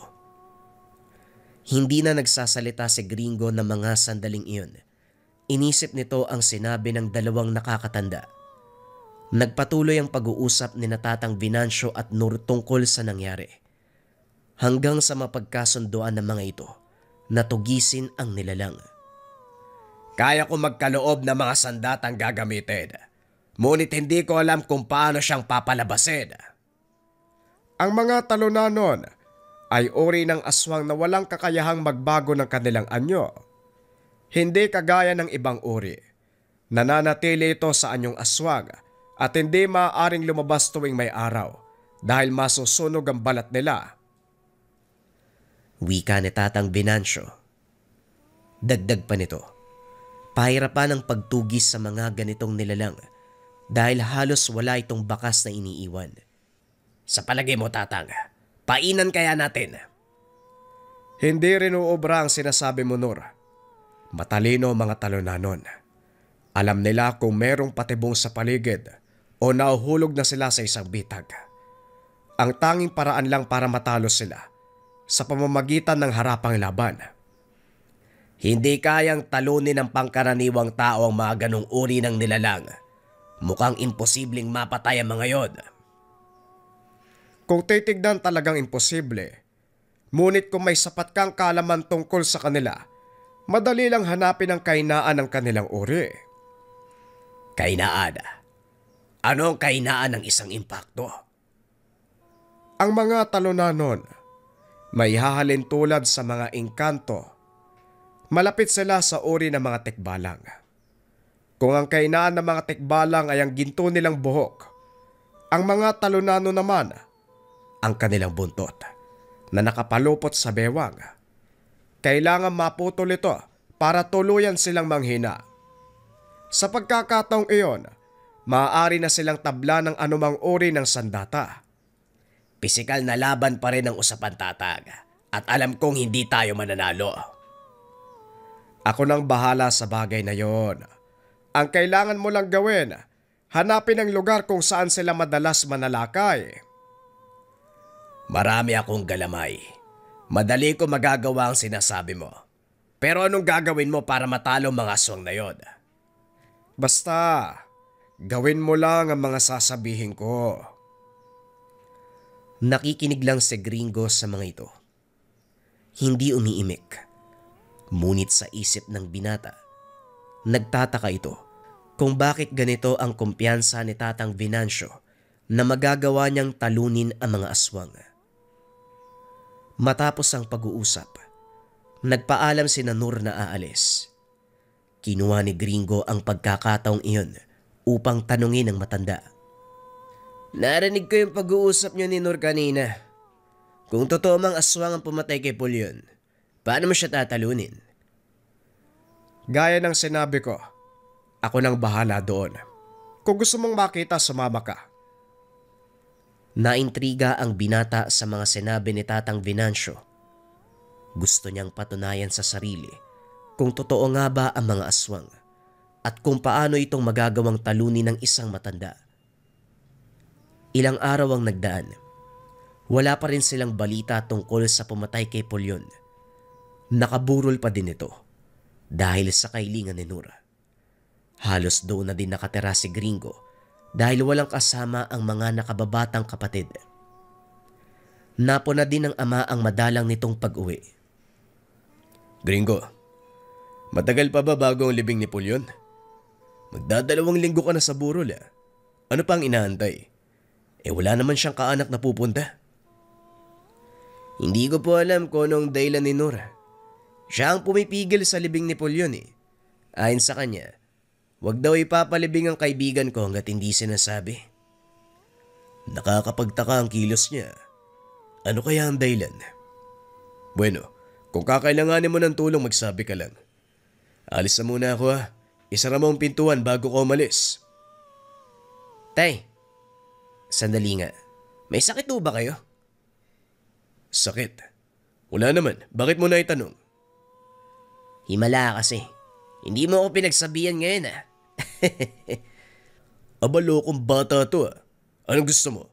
Speaker 1: Hindi na nagsasalita si Gringo ng mga sandaling iyon. Inisip nito ang sinabi ng 2 nakakatanda. Nagpatuloy ang pag-uusap ni Tatang Venancio at Nur tungkol sa nangyari. Hanggang sa mapagkasunduan ng mga ito na tugisin ang nilalang.
Speaker 2: Kaya ko magkaloob ng mga sandatang gagamitin. Ngunit hindi ko alam kung paano siyang papalabasin.
Speaker 3: Ang mga talonanon ay uri ng aswang na walang kakayahang magbago ng kanilang anyo. Hindi kagaya ng ibang uri. Nananatili ito sa anyong aswang at hindi maaaring lumabas tuwing may araw dahil masusunog ang balat nila.
Speaker 1: Wika ni Tatang Venancio. Dagdag pa nito, pahirapan ang pagtugis sa mga ganitong nilalang dahil halos wala itong bakas na iniiwan.
Speaker 2: Sa palagay mo, Tatang, painan kaya natin?
Speaker 3: Hindi rin uubra ang sinasabi mo, Nur. Matalino mga talonanon. Alam nila kung merong patibong sa paligid o nauhulog na sila sa isang bitag. Ang tanging paraan lang para matalo sila sa pamamagitan ng harapang laban.
Speaker 2: Hindi kayang talunin ng pangkaraniwang tao ang mga ganong uri ng nilalang. Mukhang imposibleng mapatay ang mga yon.
Speaker 3: Kung titignan talagang imposible, ngunit kung may sapat kang kaalaman tungkol sa kanila, madali lang hanapin ang kahinaan ng kanilang uri.
Speaker 2: Kahinaan? Ano ang kahinaan ng isang impakto?
Speaker 3: Ang mga talonanon, may hahalin tulad sa mga engkanto. Malapit sila sa uri ng mga tekbalang. Kung ang kahinaan ng mga tekbalang ay ang ginto nilang buhok, ang mga talonano naman, ang kanilang buntot na nakapalupot sa bewang. Kailangan maputol ito para tuluyan silang manghina. Sa pagkakataong iyon, maaari na silang tabla ng anumang uri ng sandata.
Speaker 2: Pisikal na laban pa rin ang usapan, Tatang, at alam kong hindi tayo mananalo.
Speaker 3: Ako nang bahala sa bagay na yon. Ang kailangan mo lang gawin, hanapin ang lugar kung saan sila madalas manalakay.
Speaker 2: Marami akong galamay. Madali ko magagawa ang sinasabi mo. Pero anong gagawin mo para matalo mga aswang na yon?
Speaker 3: Basta, gawin mo lang ang mga sasabihin ko.
Speaker 1: Nakikinig lang si Gringo sa mga ito. Hindi umiimik. Ngunit sa isip ng binata, nagtataka ito kung bakit ganito ang kumpiyansa ni Tatang Venancio na magagawa niyang talunin ang mga aswang. Matapos ang pag-uusap, nagpaalam si Nur na aalis. Kinuha ni Gringo ang pagkakataong iyon upang tanungin ang matanda.
Speaker 2: Narinig ko yung pag-uusap niyo ni Nur kanina. Kung totoo mang aswang ang pumatay kay Pulyon, paano mo siya tatalunin?
Speaker 3: Gaya ng sinabi ko, ako nang bahala doon. Kung gusto mong makita, sumama ka.
Speaker 1: Naintriga ang binata sa mga sinabi ni Tatang Venancio. Gusto niyang patunayan sa sarili kung totoo nga ba ang mga aswang at kung paano itong magagawang talunin ng isang matanda. Ilang araw ang nagdaan. Wala pa rin silang balita tungkol sa pumatay kay Pulyon. Nakaburol pa din ito dahil sa kailingan ni Nura. Halos doon na din nakatira si Gringo dahil walang kasama ang mga nakababatang kapatid. Napuna din ng ama ang madalang nitong pag-uwi.
Speaker 2: Gringo, matagal pa ba bago ang libing ni Pulyon? Magdadalawang linggo ka na sa burol ah. Ano pang inaantay? Wala naman siyang kaanak na pupunta.
Speaker 3: Hindi ko po alam kung anong dahilan ni Nora. Siya ang pumipigil sa libing ni Pulyon eh. Ayon sa kanya, wag daw ipapalibing ang kaibigan ko hanggat hindi sinasabi.
Speaker 2: Nakakapagtaka ang kilos niya. Ano kaya ang dahilan? Bueno, kung kakailanganin mo ng tulong magsabi ka lang. Alis na muna ako ha. Isara mo ang pintuan bago ko umalis.
Speaker 3: Tay, sandali nga. May sakit ba kayo?
Speaker 2: Sakit? Wala naman. Bakit mo na itanong?
Speaker 3: Himala kasi. Hindi mo ako pinagsabihan ngayon ah.
Speaker 2: Aba lokong bata to ah. Anong gusto mo?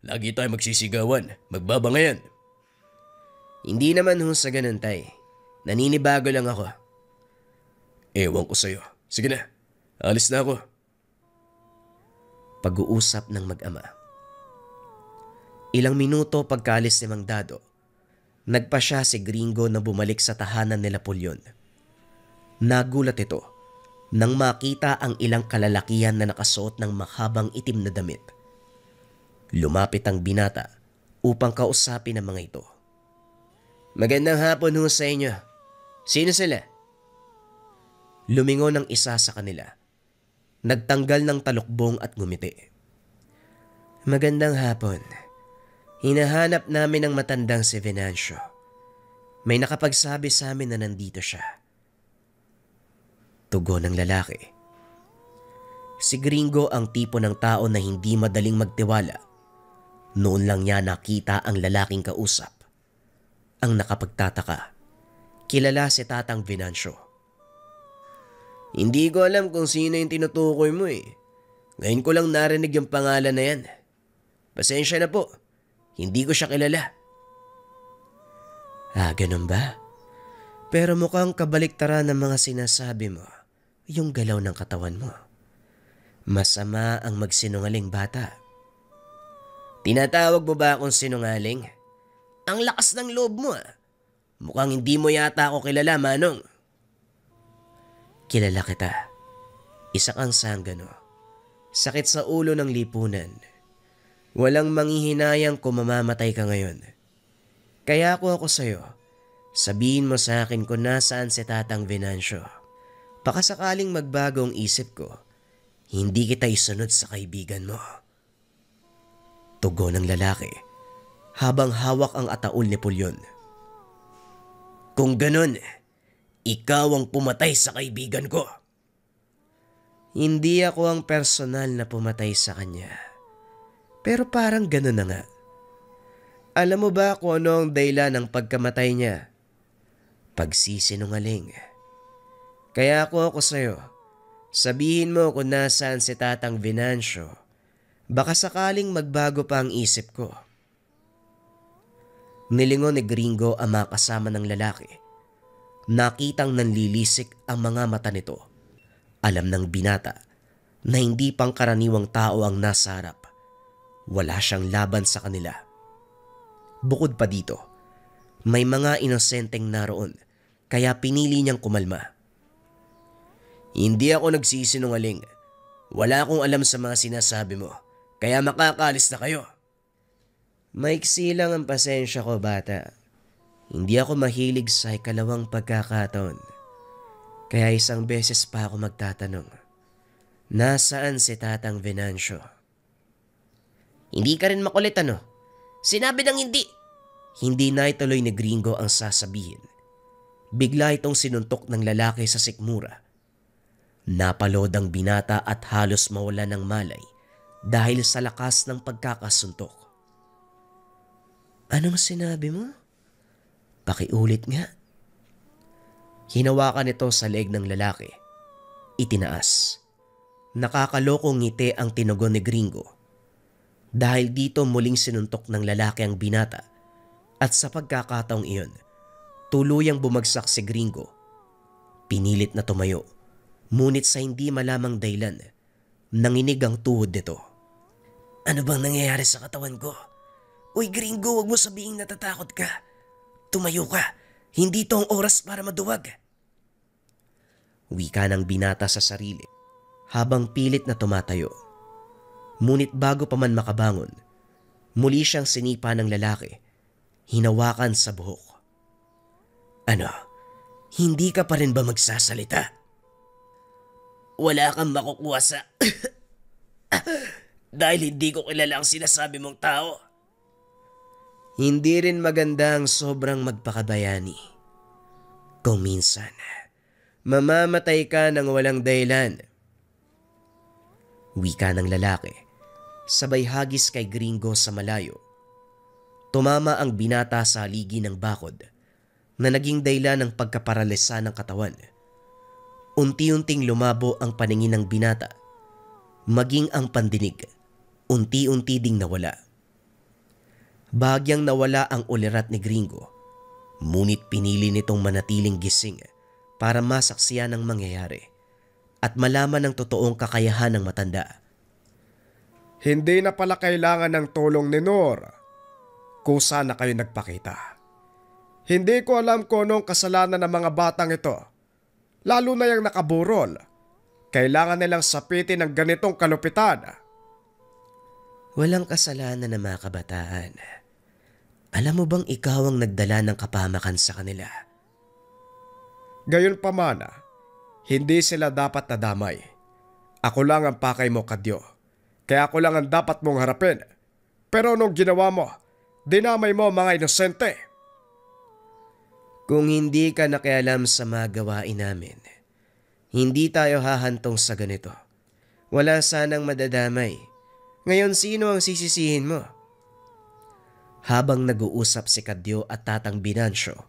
Speaker 2: Lagi tayo magsisigawan. Magbabangayan.
Speaker 3: Hindi naman sa ganun, tay. Naninibago lang ako.
Speaker 2: Ewan ko sa'yo. Sige na. Alis na ako.
Speaker 1: Pag-uusap ng mag-ama. Ilang minuto pagkaalis ni Mang Dado, nagpa siya si Gringo na bumalik sa tahanan nila Pulyon. Nagulat ito nang makita ang ilang kalalakihan na nakasuot ng mahabang itim na damit. Lumapit ang binata upang kausapin ang mga ito.
Speaker 3: Magandang hapon sa inyo. Sino sila?
Speaker 1: Lumingon ang isa sa kanila. Nagtanggal ng talukbong at ngumiti.
Speaker 3: Magandang hapon. Hinahanap namin ang matandang si Venancio. May nakapagsabi sa amin na nandito siya.
Speaker 1: Tugon ng lalaki. Si Gringo ang tipo ng tao na hindi madaling magtiwala. Noon lang niya nakita ang lalaking kausap. Ang nakapagtataka, kilala si Tatang Venancio.
Speaker 3: Hindi ko alam kung sino yung tinutukoy mo eh. Ngayon ko lang narinig yung pangalan na yan. Pasensya na po. Hindi ko siya kilala.
Speaker 1: Ganun ba? Pero mukhang kabaliktaran ng mga sinasabi mo. Yung galaw ng katawan mo. Masama ang magsinungaling bata.
Speaker 3: Tinatawag mo ba akong sinungaling? Ang lakas ng loob mo ah. Mukhang hindi mo yata ako kilala, Manong.
Speaker 1: Kilala kita. Isa kang sanggano. Sakit sa ulo ng lipunan. Walang manghihinayang kung mamamatay ka ngayon. Kaya ako sa'yo. Sabihin mo sa akin kung nasaan si Tatang Venancio. Baka sakaling magbago ang isip ko, hindi kita isunod sa kaibigan mo. Tugon ng lalaki habang hawak ang ataol ni Pulyon.
Speaker 3: Kung ganun, ikaw ang pumatay sa kaibigan ko.
Speaker 1: Hindi ako ang personal na pumatay sa kanya. Pero parang ganun na nga. Alam mo ba kung ano ang dahilan ng pagkamatay niya? Pagsisinungaling. Kaya ako sa'yo, sabihin mo kung nasaan si Tatang Venancio. Baka sakaling magbago pa ang isip ko. Nilingon ni Gringo ang mga kasama ng lalaki. Nakitang nanlilisik ang mga mata nito. Alam ng binata na hindi pangkaraniwang tao ang nasa harap. Wala siyang laban sa kanila. Bukod pa dito, may mga inosenteng naroon kaya pinili niyang kumalma.
Speaker 3: Hindi ako nagsisinungaling. Wala akong alam sa mga sinasabi mo, kaya makakaalis na kayo.
Speaker 1: Maiksi lang ang pasensya ko, bata. Hindi ako mahilig sa ikalawang pagkakataon. Kaya isang beses pa ako magtatanong. Nasaan si Tatang Venancio?
Speaker 3: Hindi ka rin makulit ano? Sinabi ng hindi.
Speaker 1: Hindi na ituloy ni Gringo ang sasabihin. Bigla itong sinuntok ng lalaki sa sikmura. Napalod ang binata at halos mawala ng malay dahil sa lakas ng pagkakasuntok. Anong sinabi mo? Pakiulit nga. Hinawakan ito sa leeg ng lalaki. Itinaas. Nakakalokong ngiti ang tinugon ni Gringo. Dahil dito muling sinuntok ng lalaki ang binata at sa pagkakataong iyon, tuluyang bumagsak si Gringo. Pinilit na tumayo. Ngunit sa hindi malamang dahilan, nanginig ang tuhod nito. Ano bang nangyayari sa katawan ko? Uy gringo, wag mo sabihing natatakot ka. Tumayo ka, hindi to ang oras para maduwag. Wika ng binata sa sarili habang pilit na tumatayo. Ngunit bago pa man makabangon, muli siyang sinipa ng lalaki, hinawakan sa buhok. Ano, hindi ka pa rin ba magsasalita? Wala kang makukuha sa... dahil hindi ko kilala ang sinasabi mong tao. Hindi rin maganda ang sobrang magpakabayani. Kung minsan, mamamatay ka ng walang dahilan. Wika ng lalaki, sabay hagis kay gringo sa malayo. Tumama ang binata sa haligi ng bakod na naging dahilan ng pagkaparalisa ng katawan. Unti-unting lumabo ang paningin ng binata, maging ang pandinig, unti-unti ding nawala. Bahagyang nawala ang ulirat ni gringo, ngunit pinili nitong manatiling gising para masaksiyan ang mangyayari at malaman ang totoong kakayahan ng matanda.
Speaker 3: Hindi na pala kailangan ng tulong ni Noor. Kusa na kayo nagpakita. Hindi ko alam kung anong kasalanan ng mga batang ito. Lalo na yung nakaburol. Kailangan nilang sapitin ng ganitong kalupitan.
Speaker 1: Walang kasalanan ng mga kabataan. Alam mo bang ikaw ang nagdala ng kapamakan sa kanila?
Speaker 3: Gayunpaman, hindi sila dapat nadamay. Ako lang ang pakay mo, Kadyo. Kaya ako lang ang dapat mong harapin. Pero anong ginawa mo? Dinamay mo mga inosente.
Speaker 1: Kung hindi ka nakialam sa mga gawain namin, hindi tayo hahantong sa ganito. Wala sanang madadamay. Ngayon sino ang sisisihin mo? Habang nag-uusap si Kadyo at Tatang Binansyo,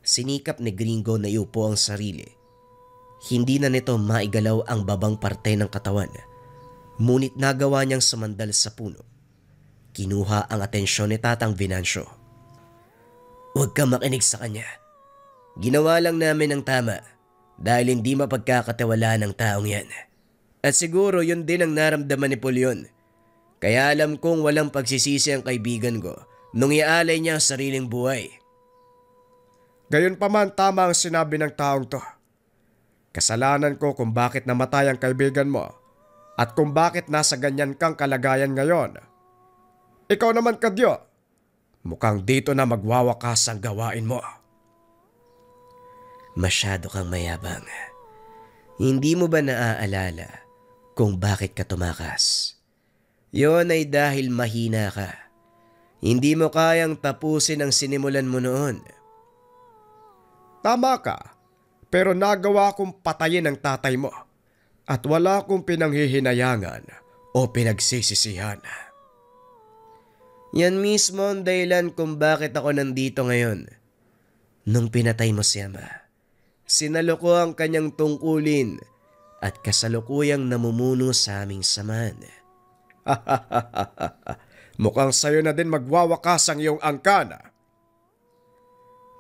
Speaker 1: sinikap ni gringo na iupo ang sarili. Hindi na nito maigalaw ang babang parte ng katawan, ngunit nagawa niyang sumandal sa puno. Kinuha ang atensyon ni Tatang Binansyo. Huwag ka makinig sa kanya. Ginawa lang namin ang tama dahil hindi mapagkakatiwalaan ng taong yan. At siguro yun din ang naramdaman ni Polyon. Kaya alam kong walang pagsisisi ang kaibigan ko nung iaalay niya ang sariling buhay.
Speaker 3: Gayunpaman tama ang sinabi ng taong to. Kasalanan ko kung bakit namatay ang kaibigan mo at kung bakit nasa ganyan kang kalagayan ngayon. Ikaw naman, Kadyo, mukhang dito na magwawakas ang gawain mo.
Speaker 1: Masyado kang mayabang. Hindi mo ba naaalala kung bakit ka tumakas? Yon ay dahil mahina ka. Hindi mo kayang tapusin ang sinimulan mo noon.
Speaker 3: Tama ka, pero nagawa kong patayin ang tatay mo at wala kong pinanghihinayangan o pinagsisisihan.
Speaker 1: Yan mismo ang dahilan kung bakit ako nandito ngayon. Nung pinatay mo si Ama, sinalo ko ang kanyang tungkulin at kasalukuyang namumuno sa aming samahan.
Speaker 3: Mukhang sayo na din magwawakas ang iyong angkan.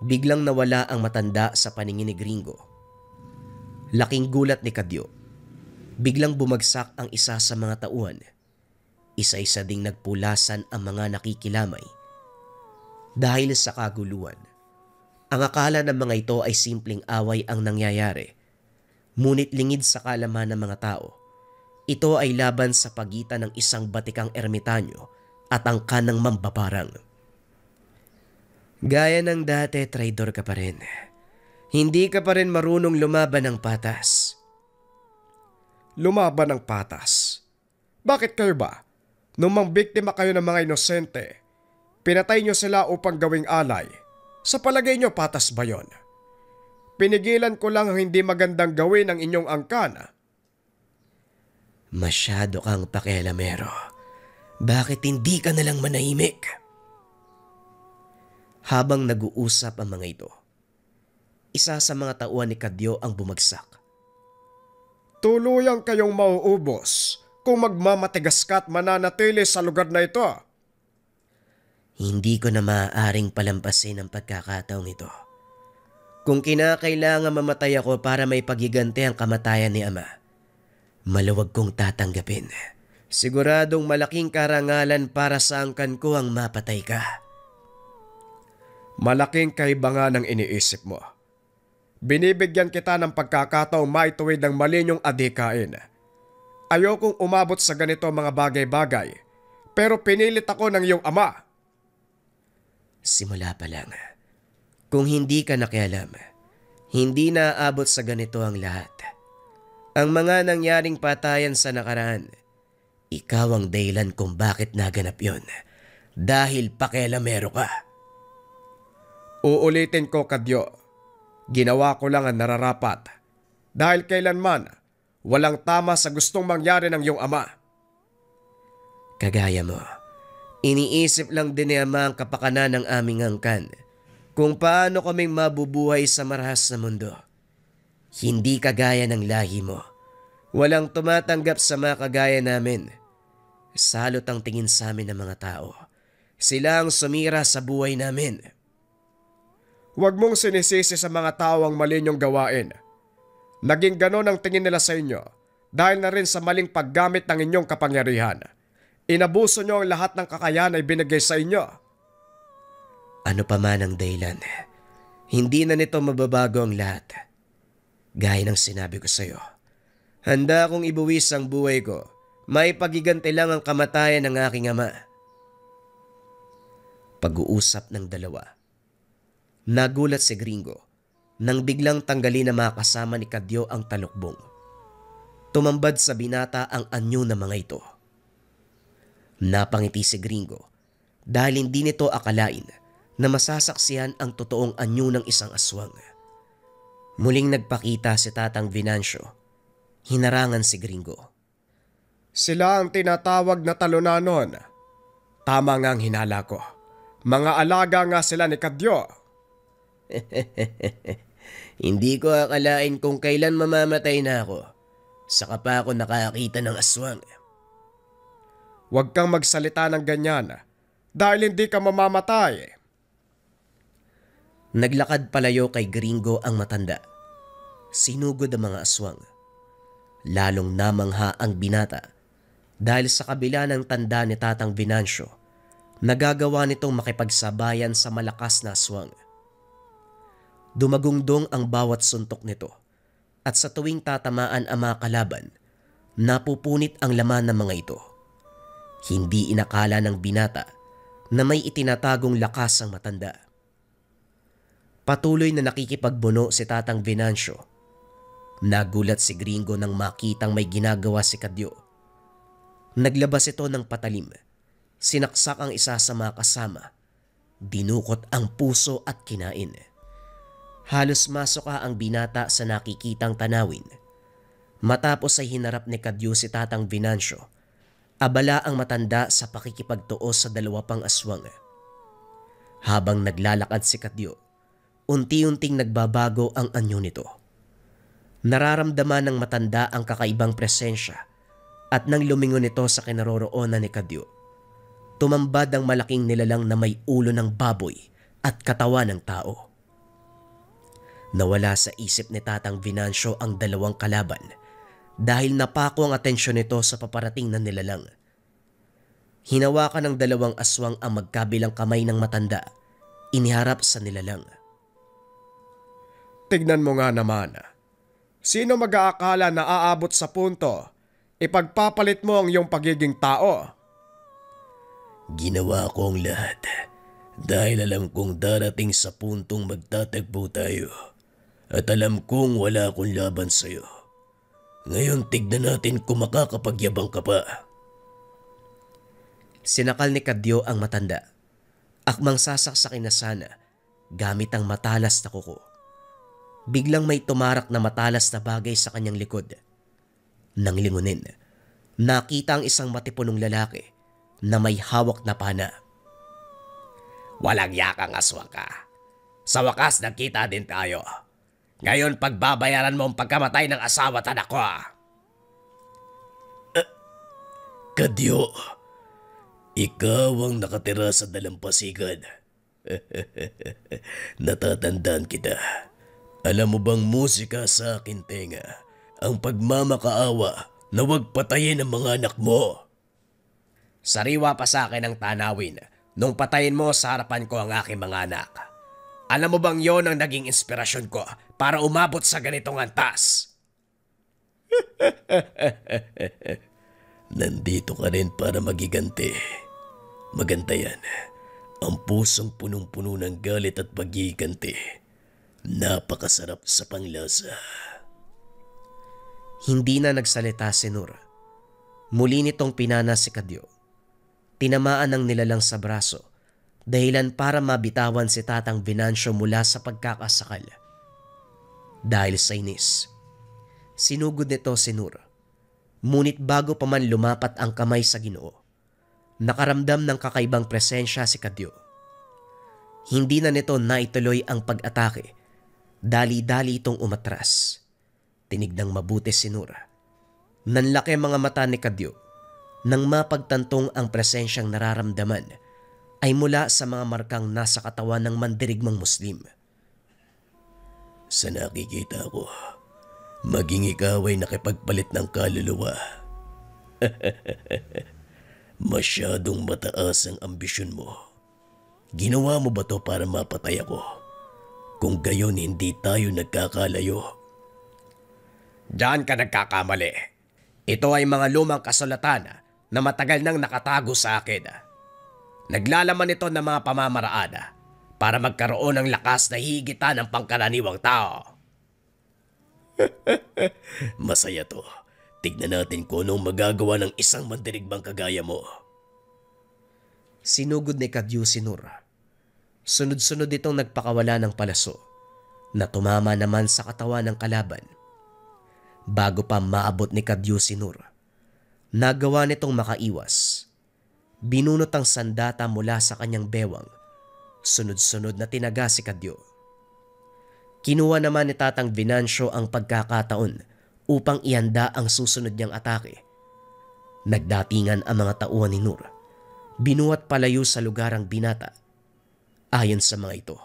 Speaker 1: Biglang nawala ang matanda sa paningin ni gringo. Laking gulat ni Kadyo. Biglang bumagsak ang isa sa mga tauhan. Isa-isa ding nagpulasan ang mga nakikilamay. Dahil sa kaguluhan, ang akala ng mga ito ay simpleng away ang nangyayari. Ngunit lingid sa kalaman ng mga tao, ito ay laban sa pagitan ng isang batikang ermitanyo at ang kanang mambabarang. Gaya ng dati, traidor ka pa rin. Hindi ka pa rin marunong lumaban ng patas.
Speaker 3: Lumaban ng patas? Bakit kayo ba? Nung biktima kayo ng mga inosente, pinatay nyo sila upang gawing alay. Sa palagay nyo patas ba yon? Pinigilan ko lang ang hindi magandang gawin ng inyong angkan.
Speaker 1: Masyado kang pakialamero. Bakit hindi ka nalang manahimik? Habang nag-uusap ang mga ito, isa sa mga tauhan ni Kadyo ang bumagsak.
Speaker 3: Tuluyang kayong mauubos kung magmamatigas ka at mananatili sa lugar na ito.
Speaker 1: Hindi ko na maaaring palampasin ang pagkakataong ito.
Speaker 2: Kung kinakailangan mamatay ako para may pagiganti ang kamatayan ni Ama, maluwag kong tatanggapin. Siguradong malaking karangalan para sa angkan ko ang mapatay ka.
Speaker 3: Malaking kaibangan ang iniisip mo. Binibigyan kita ng pagkakataong maituwid ng mali niyong adhikain. Ayokong umabot sa ganito mga bagay-bagay, pero pinilit ako ng iyong ama.
Speaker 2: Simula pa lang, kung hindi ka nakialam, hindi naaabot sa ganito ang lahat. Ang mga nangyaring patayan sa nakaraan, ikaw ang dahilan kung bakit naganap yon. Dahil pakialamero ka.
Speaker 3: Uulitin ko, Kadyo. Ginawa ko lang ang nararapat. Dahil kailanman, walang tama sa gustong mangyari ng iyong ama.
Speaker 2: Kagaya mo, iniisip lang din ni Ama ang kapakanan ng aming angkan kung paano kaming mabubuhay sa marahas na mundo. Hindi kagaya ng lahi mo. Walang tumatanggap sa mga kagaya namin. Salot ang tingin sa amin ng mga tao. Sila ang sumira sa buhay namin.
Speaker 3: Huwag mong sinisisi sa mga tao ang mali niyong gawain. Naging ganon ang tingin nila sa inyo dahil na rin sa maling paggamit ng inyong kapangyarihan. Inabuso niyo ang lahat ng kakayahan na ibinigay sa inyo.
Speaker 2: Ano pa man ang dahilan, hindi na nito mababago ang lahat. Gaya ng sinabi ko sa iyo, handa akong ibuwis ang buhay ko. May pagiganti lang ang kamatayan ng aking ama. Pag-uusap ng dalawa. Nagulat si Gringo nang biglang tanggalin na mga kasama ni Kadyo ang talukbong. Tumambad sa binata ang anyo ng mga ito. Napangiti si Gringo dahil hindi nito akalain na masasaksihan ang totoong anyo ng isang aswang. Muling nagpakita si Tatang Venancio. Hinarangan si Gringo.
Speaker 3: Sila ang tinatawag na talunanon. Tama nga ang hinala ko. Mga alaga nga sila ni Kadyo.
Speaker 2: Hindi ko akalain kung kailan mamamatay na ako. Saka pa ako nakakita ng aswang.
Speaker 3: Huwag kang magsalita ng ganyan dahil hindi ka mamamatay.
Speaker 2: Naglakad palayo kay Gringo ang matanda. Sinugod ang mga aswang. Lalong namangha ang binata dahil sa kabila ng tanda ni Tatang Venancio, nagagawa nitong makipagsabayan sa malakas na aswang. Dumagungdong ang bawat suntok nito at sa tuwing tatamaan ang mga kalaban, napupunit ang laman ng mga ito. Hindi inakala ng binata na may itinatagong lakas ang matanda. Patuloy na nakikipagbuno si Tatang Venancio. Nagulat si Gringo nang makitang may ginagawa si Kadyo. Naglabas ito ng patalim. Sinaksak ang isa sa mga kasama. Dinukot ang puso at kinain. Halos masuka ang binata sa nakikitang tanawin. Matapos ay hinarap ni Kadyo si Tatang Venancio. Abala ang matanda sa pakikipagtuos sa dalawa pang aswang. Habang naglalakad si Kadyo, unti-unting nagbabago ang anyo nito. Nararamdaman ng matanda ang kakaibang presensya at nang lumingon ito sa kinaroroonan ni Kadyo, tumambad ang malaking nilalang na may ulo ng baboy at katawan ng tao. Nawala sa isip ni Tatang Venancio ang dalawang kalaban dahil napako ang atensyon nito sa paparating na nilalang. Hinawakan ng dalawang aswang ang magkabilang kamay ng matanda, iniharap sa nilalang.
Speaker 3: Tignan mo nga naman. Sino mag-aakala na aabot sa punto, ipagpapalit mo ang iyong pagiging tao?
Speaker 2: Ginawa ko ang lahat dahil alam kong darating sa puntong magtatagpo tayo at alam kong wala akong laban sa'yo. Ngayon tignan natin kung makakapagyabang ka pa. Sinakal ni Kadyo ang matanda. Akmang sasaksakin na sana gamit ang matalas na kuko. Biglang may tumarak na matalas na bagay sa kanyang likod. Nang lingunin, nakita ang isang matipunong lalaki na may hawak na pana.
Speaker 3: Walang yakang aswang ka. Sa wakas nagkita din tayo. Ngayon pagbabayaran mo ang pagkamatay ng asawa at anak ko.
Speaker 2: Kadyo, ikaw ang nakatira sa dalampasigan. Natatandaan kita. Alam mo bang musika sa akin, tenga, ang pagmamakaawa na huwag patayin ang mga anak mo. Sariwa pa sa akin ang tanawin nung patayin mo sa harapan ko ang aking mga anak. Alam mo bang yon ang naging inspirasyon ko para umabot sa ganitong antas? Nandito ka rin para magiganti. Maganda yan. Ang pusong punong-puno ng galit at pagiganti. Napakasarap sa panglasa.
Speaker 1: Hindi na nagsalita si Nur. Muli nitong pinana si Kadyo. Tinamaan ng nilalang sa braso, dahilan para mabitawan si Tatang Venancio mula sa pagkakasakal. Dahil sa inis, sinugod nito si Nur. Ngunit bago pa man lumapat ang kamay sa Ginoo, nakaramdam ng kakaibang presensya si Kadyo. Hindi na nito naituloy ang pag-atake. Dali-dali itong umatras. Tinignang mabuti si Nur. Nanlaki mga mata ni Kadyo nang mapagtantong ang presensyang nararamdaman ay mula sa mga markang nasa katawan ng mandirigmang Muslim.
Speaker 2: Sa nakikita ko, maging ikaw ay nakipagpalit ng kaluluwa. Masyadong mataas ang ambisyon mo. Ginawa mo ba to para mapatay ako? Kung gayon hindi tayo nagkakalayo.
Speaker 3: Diyan ka nagkakamali. Ito ay mga lumang kasulatan na matagal nang nakatago sa akin. Naglalaman ito ng mga pamamaraan para magkaroon ng lakas na higitan ng pangkaraniwang tao.
Speaker 2: Masaya to. Tignan natin kung anong magagawa ng isang mandirigmang kagaya mo.
Speaker 1: Sinugod ni Kadyo si Nur. Sunod-sunod itong nagpakawala ng palaso na tumama naman sa katawan ng kalaban. Bago pa maabot ni Kadyo si Nur, nagawa nitong makaiwas. Binunot ang sandata mula sa kanyang bewang. Sunod-sunod na tinaga si Kadyo. Kinuha naman ni Tatang Venancio ang pagkakataon upang ihanda ang susunod niyang atake. Nagdatingan ang mga tauhan ni Nur. Binuhat palayo sa lugar ang binata. Ayon sa mga ito,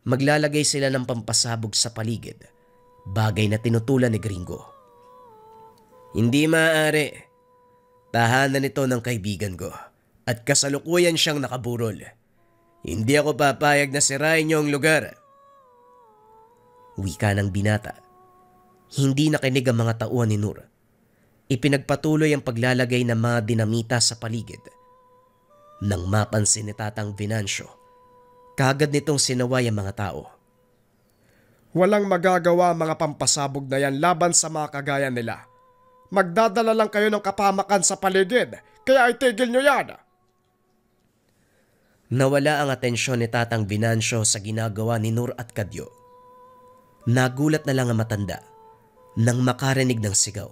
Speaker 1: maglalagay sila ng pampasabog sa paligid, bagay na tinutulan ni Gringo.
Speaker 2: Hindi maaari. Tahanan ito ng kaibigan ko at kasalukuyan siyang nakaburol. Hindi ako papayag na sirain niyo ang lugar.
Speaker 1: Wika ng binata. Hindi nakinig ang mga tauhan ni Nur. Ipinagpatuloy ang paglalagay ng mga dinamita sa paligid. Nang mapansin ni Tatang Venancio, kagad nitong sinaway ang mga tao.
Speaker 3: Walang magagawa mga pampasabog na yan laban sa mga kagaya nila. Magdadala lang kayo ng kapamakan sa paligid, kaya itigil nyo yan.
Speaker 1: Nawala ang atensyon ni Tatang Venancio sa ginagawa ni Nur at Kadyo. Nagulat na lang ang matanda nang makarinig ng sigaw.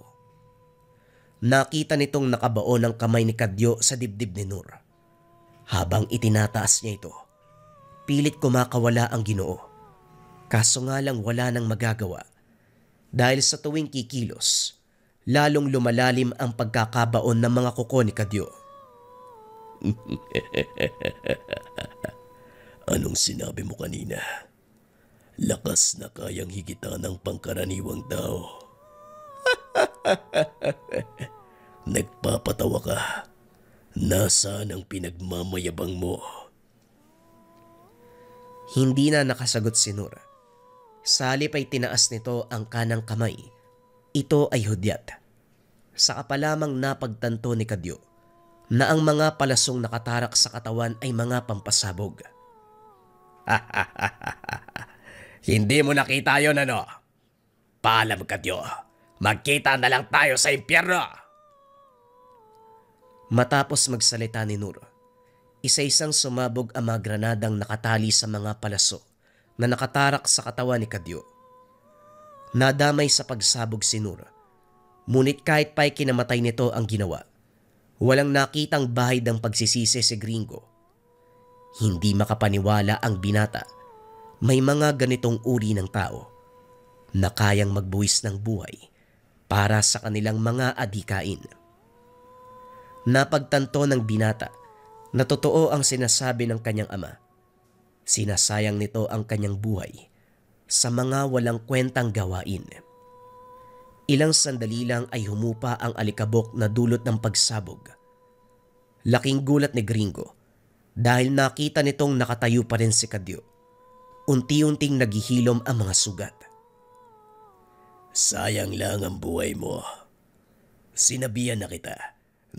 Speaker 1: Nakita nitong nakabaon ang kamay ni Kadyo sa dibdib ni Nur. Habang itinataas niya ito, pilit kumakawala ang Ginoo. Kaso nga lang wala nang magagawa dahil sa tuwing kikilos, lalong lumalalim ang pagkakabaon ng mga kuko ni Kadyo.
Speaker 2: Anong sinabi mo kanina? Lakas na kayang higitan ng pangkaraniwang tao. Nagpapatawa ka. Nasaan ang pinagmamayabang mo?
Speaker 1: Hindi na nakasagot si Nur. Salip ay tinaas nito ang kanang kamay. Ito ay hudyat. Saka pa lamang napagtanto ni Kadyo na ang mga palasong nakatarak sa katawan ay mga pampasabog.
Speaker 3: Hindi mo nakita yon ano? Paalam Kadyo, magkita na lang tayo sa impyerno.
Speaker 1: Matapos magsalita ni Nur, isa-isang sumabog ang mga granadang nakatali sa mga palaso na nakatarak sa katawan ni Kadyo. Nadamay sa pagsabog si Nur, ngunit kahit pa'y kinamatay nito ang ginawa, walang nakitang bahid ng pagsisisi si Gringo. Hindi makapaniwala ang binata, may mga ganitong uri ng tao na kayang magbuwis ng buhay para sa kanilang mga adhikain. Napagtanto ng binata na totoo ang sinasabi ng kanyang ama. Sinasayang nito ang kanyang buhay sa mga walang kwentang gawain. Ilang sandali lang ay humupa ang alikabok na dulot ng pagsabog. Laking gulat ni Gringo dahil nakita nitong nakatayo pa rin si Kadyo. Unti-unting naghihilom ang mga sugat.
Speaker 2: Sayang lang ang buhay mo. Sinabihan na kita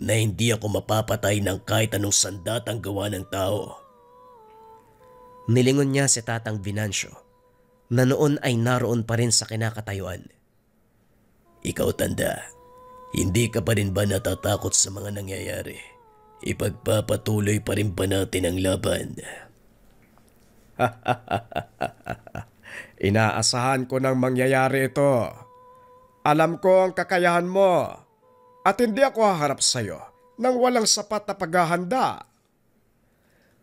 Speaker 2: na hindi ako mapapatay ng kahit anong sandatang gawa ng tao.
Speaker 1: Nilingon niya si Tatang Venancio na noon ay naroon pa rin sa kinakatayuan.
Speaker 2: Ikaw tanda, hindi ka pa rin ba natatakot sa mga nangyayari? Ipagpapatuloy pa rin ba natin ang laban?
Speaker 3: Inaasahan ko nang mangyayari ito. Alam ko ang kakayahan mo at hindi ako haharap sa iyo nang walang sapat na paghahanda.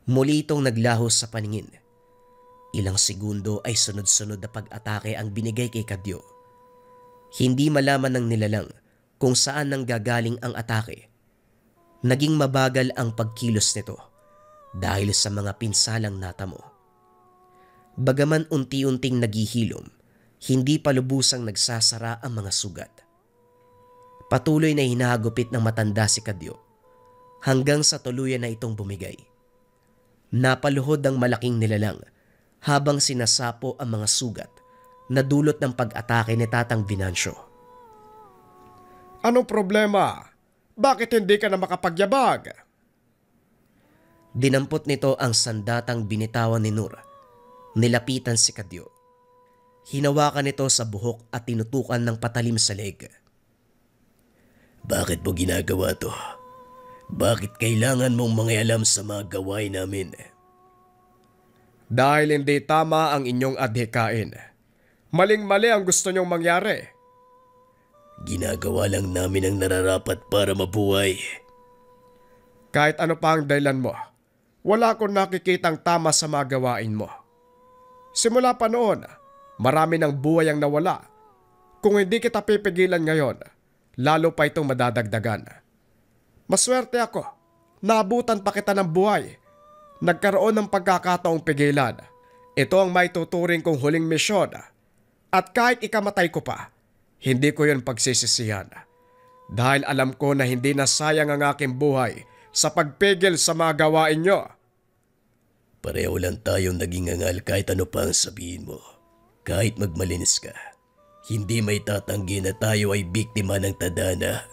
Speaker 1: Muli itong naglaho sa paningin. Ilang segundo ay sunod-sunod na pag-atake ang binigay kay Kadyo. Hindi malaman ng nilalang kung saan nang gagaling ang atake. Naging mabagal ang pagkilos nito dahil sa mga pinsalang natamo. Bagaman unti-unting naghihilom, hindi pa lubusang nagsasara ang mga sugat. Patuloy na hinahagupit ng matanda si Kadyo hanggang sa tuluyan na itong bumigay. Napaluhod ang malaking nilalang habang sinasapo ang mga sugat na dulot ng pag-atake ni Tatang Venancio.
Speaker 3: Anong problema? Bakit hindi ka na makapagyabag?
Speaker 1: Dinampot nito ang sandatang binitawan ni Nur. Nilapitan si Kadyo. Hinawakan nito sa buhok at tinutukan ng patalim sa leeg.
Speaker 2: Bakit mo ginagawa to? Bakit kailangan mong mangialam sa mga gawain namin?
Speaker 3: Dahil hindi tama ang inyong adhikain. Maling-mali ang gusto niyong mangyari.
Speaker 2: Ginagawa lang namin ang nararapat para mabuhay.
Speaker 3: Kahit ano pa ang dahilan mo, wala akong nakikitang tama sa mga gawain mo. Simula pa noon, marami ng buhay ang nawala. Kung hindi kita pipigilan ngayon, lalo pa itong madadagdagan. Maswerte ako, naabutan pa kita ng buhay. Nagkaroon ng pagkakataong pigilan. Ito ang may tuturing kong huling misyon. At kahit ikamatay ko pa, hindi ko yun pagsisisihan. Dahil alam ko na hindi na sayang ang aking buhay sa pagpigil sa mga gawain nyo.
Speaker 2: Pareho lang tayong naging angal kahit ano pa ang sabihin mo. Kahit magmalinis ka, hindi may tatanggi na tayo ay biktima ng tadhana.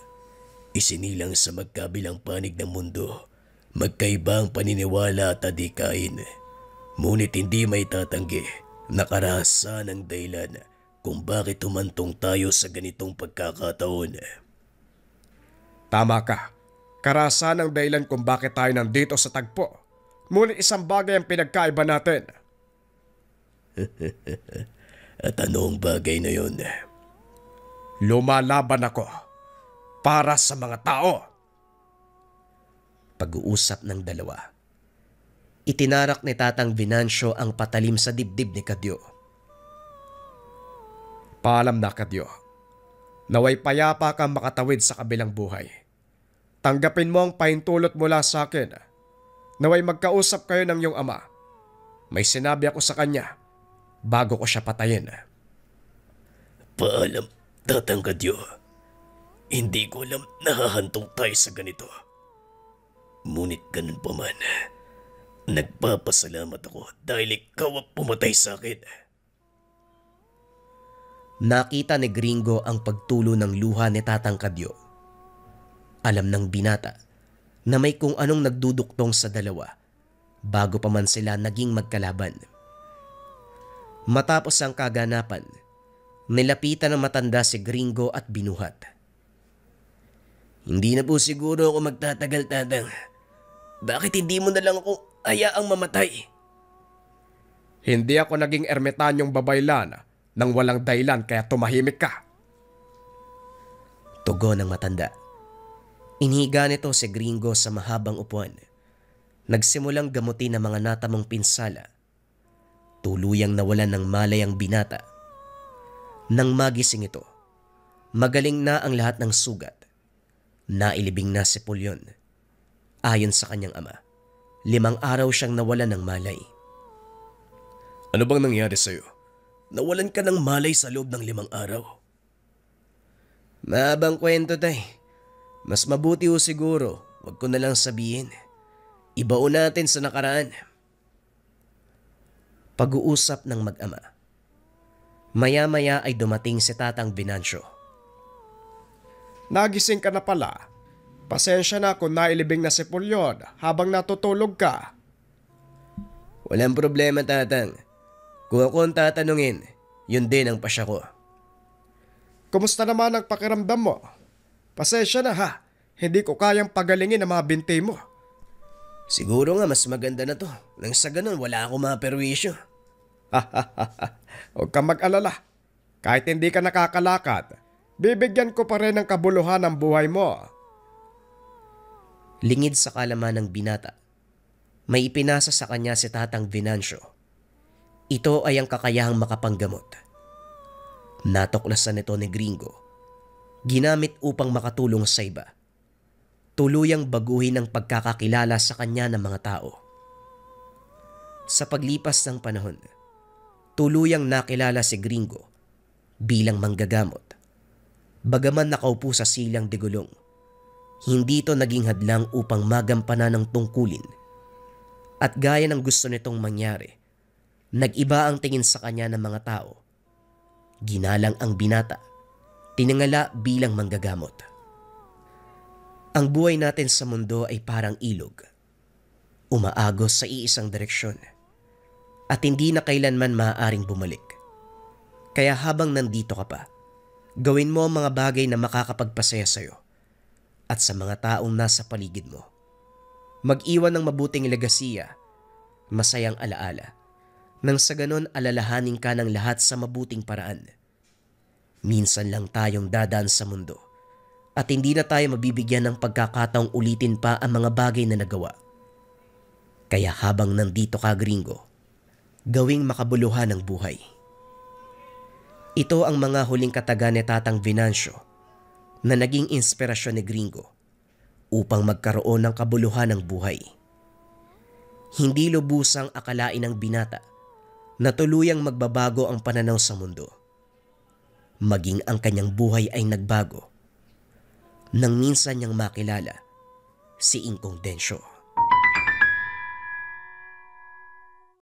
Speaker 2: Isinilang sa magkabilang panig ng mundo, magkaiba ang paniniwala at adhikain. Ngunit hindi may tatanggi na karahasan ang dahilan kung bakit humantong tayo sa ganitong pagkakataon.
Speaker 3: Tama ka. Karahasan ang dahilan kung bakit tayo nandito sa tagpo. Ngunit isang bagay ang pinagkaiba natin.
Speaker 2: At anong bagay na yun?
Speaker 3: Lumalaban ako para sa mga tao.
Speaker 1: Pag-uusap ng dalawa. Itinarak ni Tatang Venancio ang patalim sa dibdib ni Kadyo.
Speaker 3: Paalam na, Kadyo. Naway payapa kang makatawid sa kabilang buhay. Tanggapin mo ang pahintulot mula sa akin. Naway magkausap kayo ng iyong ama. May sinabi ako sa kanya bago ko siya patayin.
Speaker 2: Paalam, Tatang Kadyo. Hindi ko alam nahahantong tayo sa ganito. Ngunit ganun pa man, nagpapasalamat ako dahil ikaw ang pumatay sa akin.
Speaker 1: Nakita ni Gringo ang pagtulo ng luha ni Tatang Kadyo. Alam ng binata na may kung anong nagduduktong sa dalawa bago pa man sila naging magkalaban. Matapos ang kaganapan, nilapitan ng matanda si Gringo at binuhat.
Speaker 2: Hindi na po siguro ako magtatagal, Tatang. Bakit hindi mo na lang ako hayaang mamatay?
Speaker 3: Hindi ako naging ermitanyong babaylan nang walang dahilan kaya tumahimik ka.
Speaker 1: Tugon ng matanda. Inihiga nito si Gringo sa mahabang upuan. Nagsimulang gamutin ang mga natamong pinsala. Tuluyang nawalan ng malay ang binata. Nang magising ito, magaling na ang lahat ng sugat. Nailibing na si Pulyon. Ayon sa kanyang ama, 5 araw siyang nawalan ng malay.
Speaker 3: Ano bang nangyari sa'yo?
Speaker 2: nawalan ka ng malay sa loob ng 5 araw? Mahabang kwento, tay. Mas mabuti ho siguro, wag ko na lang sabihin. Ibaon natin sa nakaraan.
Speaker 1: Pag-uusap ng mag-ama. Maya-maya ay dumating si Tatang Venancio.
Speaker 3: Nagising ka na pala. Pasensya na kung nailibing na si Pulyon habang natutulog ka.
Speaker 2: Walang problema, Tatang. Kung ako ang tatanungin, yun din ang pasya ko.
Speaker 3: Kumusta naman ang pakiramdam mo? Pasensya na ha, hindi ko kayang pagalingin ang mga binti mo.
Speaker 2: Siguro nga mas maganda na to. Nang sa ganun, wala akong maperwisyo.
Speaker 3: Huwag kang mag-alala. Kahit hindi ka nakakalakad, bibigyan ko pa rin ng kabuluhan ang buhay mo.
Speaker 1: Lingid sa kalaman ng binata, may ipinasa sa kanya si Tatang Venancio. Ito ay ang kakayahang makapanggamot. Natuklasan nito ni Gringo. Ginamit upang makatulong sa iba. Tuluyang baguhin ang pagkakakilala sa kanya ng mga tao. Sa paglipas ng panahon, tuluyang nakilala si Gringo bilang manggagamot. Bagaman nakaupo sa silang de gulong, hindi ito naging hadlang upang magampanan ng tungkulin. At gaya ng gusto nitong mangyari, nag-iba ang tingin sa kanya ng mga tao. Ginalang ang binata, tinangala bilang manggagamot. Ang buhay natin sa mundo ay parang ilog. Umaagos sa iisang direksyon at hindi na kailanman maaaring bumalik. Kaya habang nandito ka pa, gawin mo ang mga bagay na makakapagpasaya sa'yo at sa mga taong nasa paligid mo. Mag-iwan ng mabuting legasiya, masayang alaala, nang sa ganon alalahanin ka ng lahat sa mabuting paraan. Minsan lang tayong dadaan sa mundo at hindi na tayo mabibigyan ng pagkakataong ulitin pa ang mga bagay na nagawa. Kaya habang nandito ka, Gringo, gawing makabuluhan ang buhay. Ito ang mga huling kataga ni Tatang Venancio na naging inspirasyon ni Gringo upang magkaroon ng kabuluhan ng buhay. Hindi lubusang akalain ng binata na tuluyang magbabago ang pananaw sa mundo. Maging ang kanyang buhay ay nagbago nang minsan niyang makilala si Ingkong Densyo.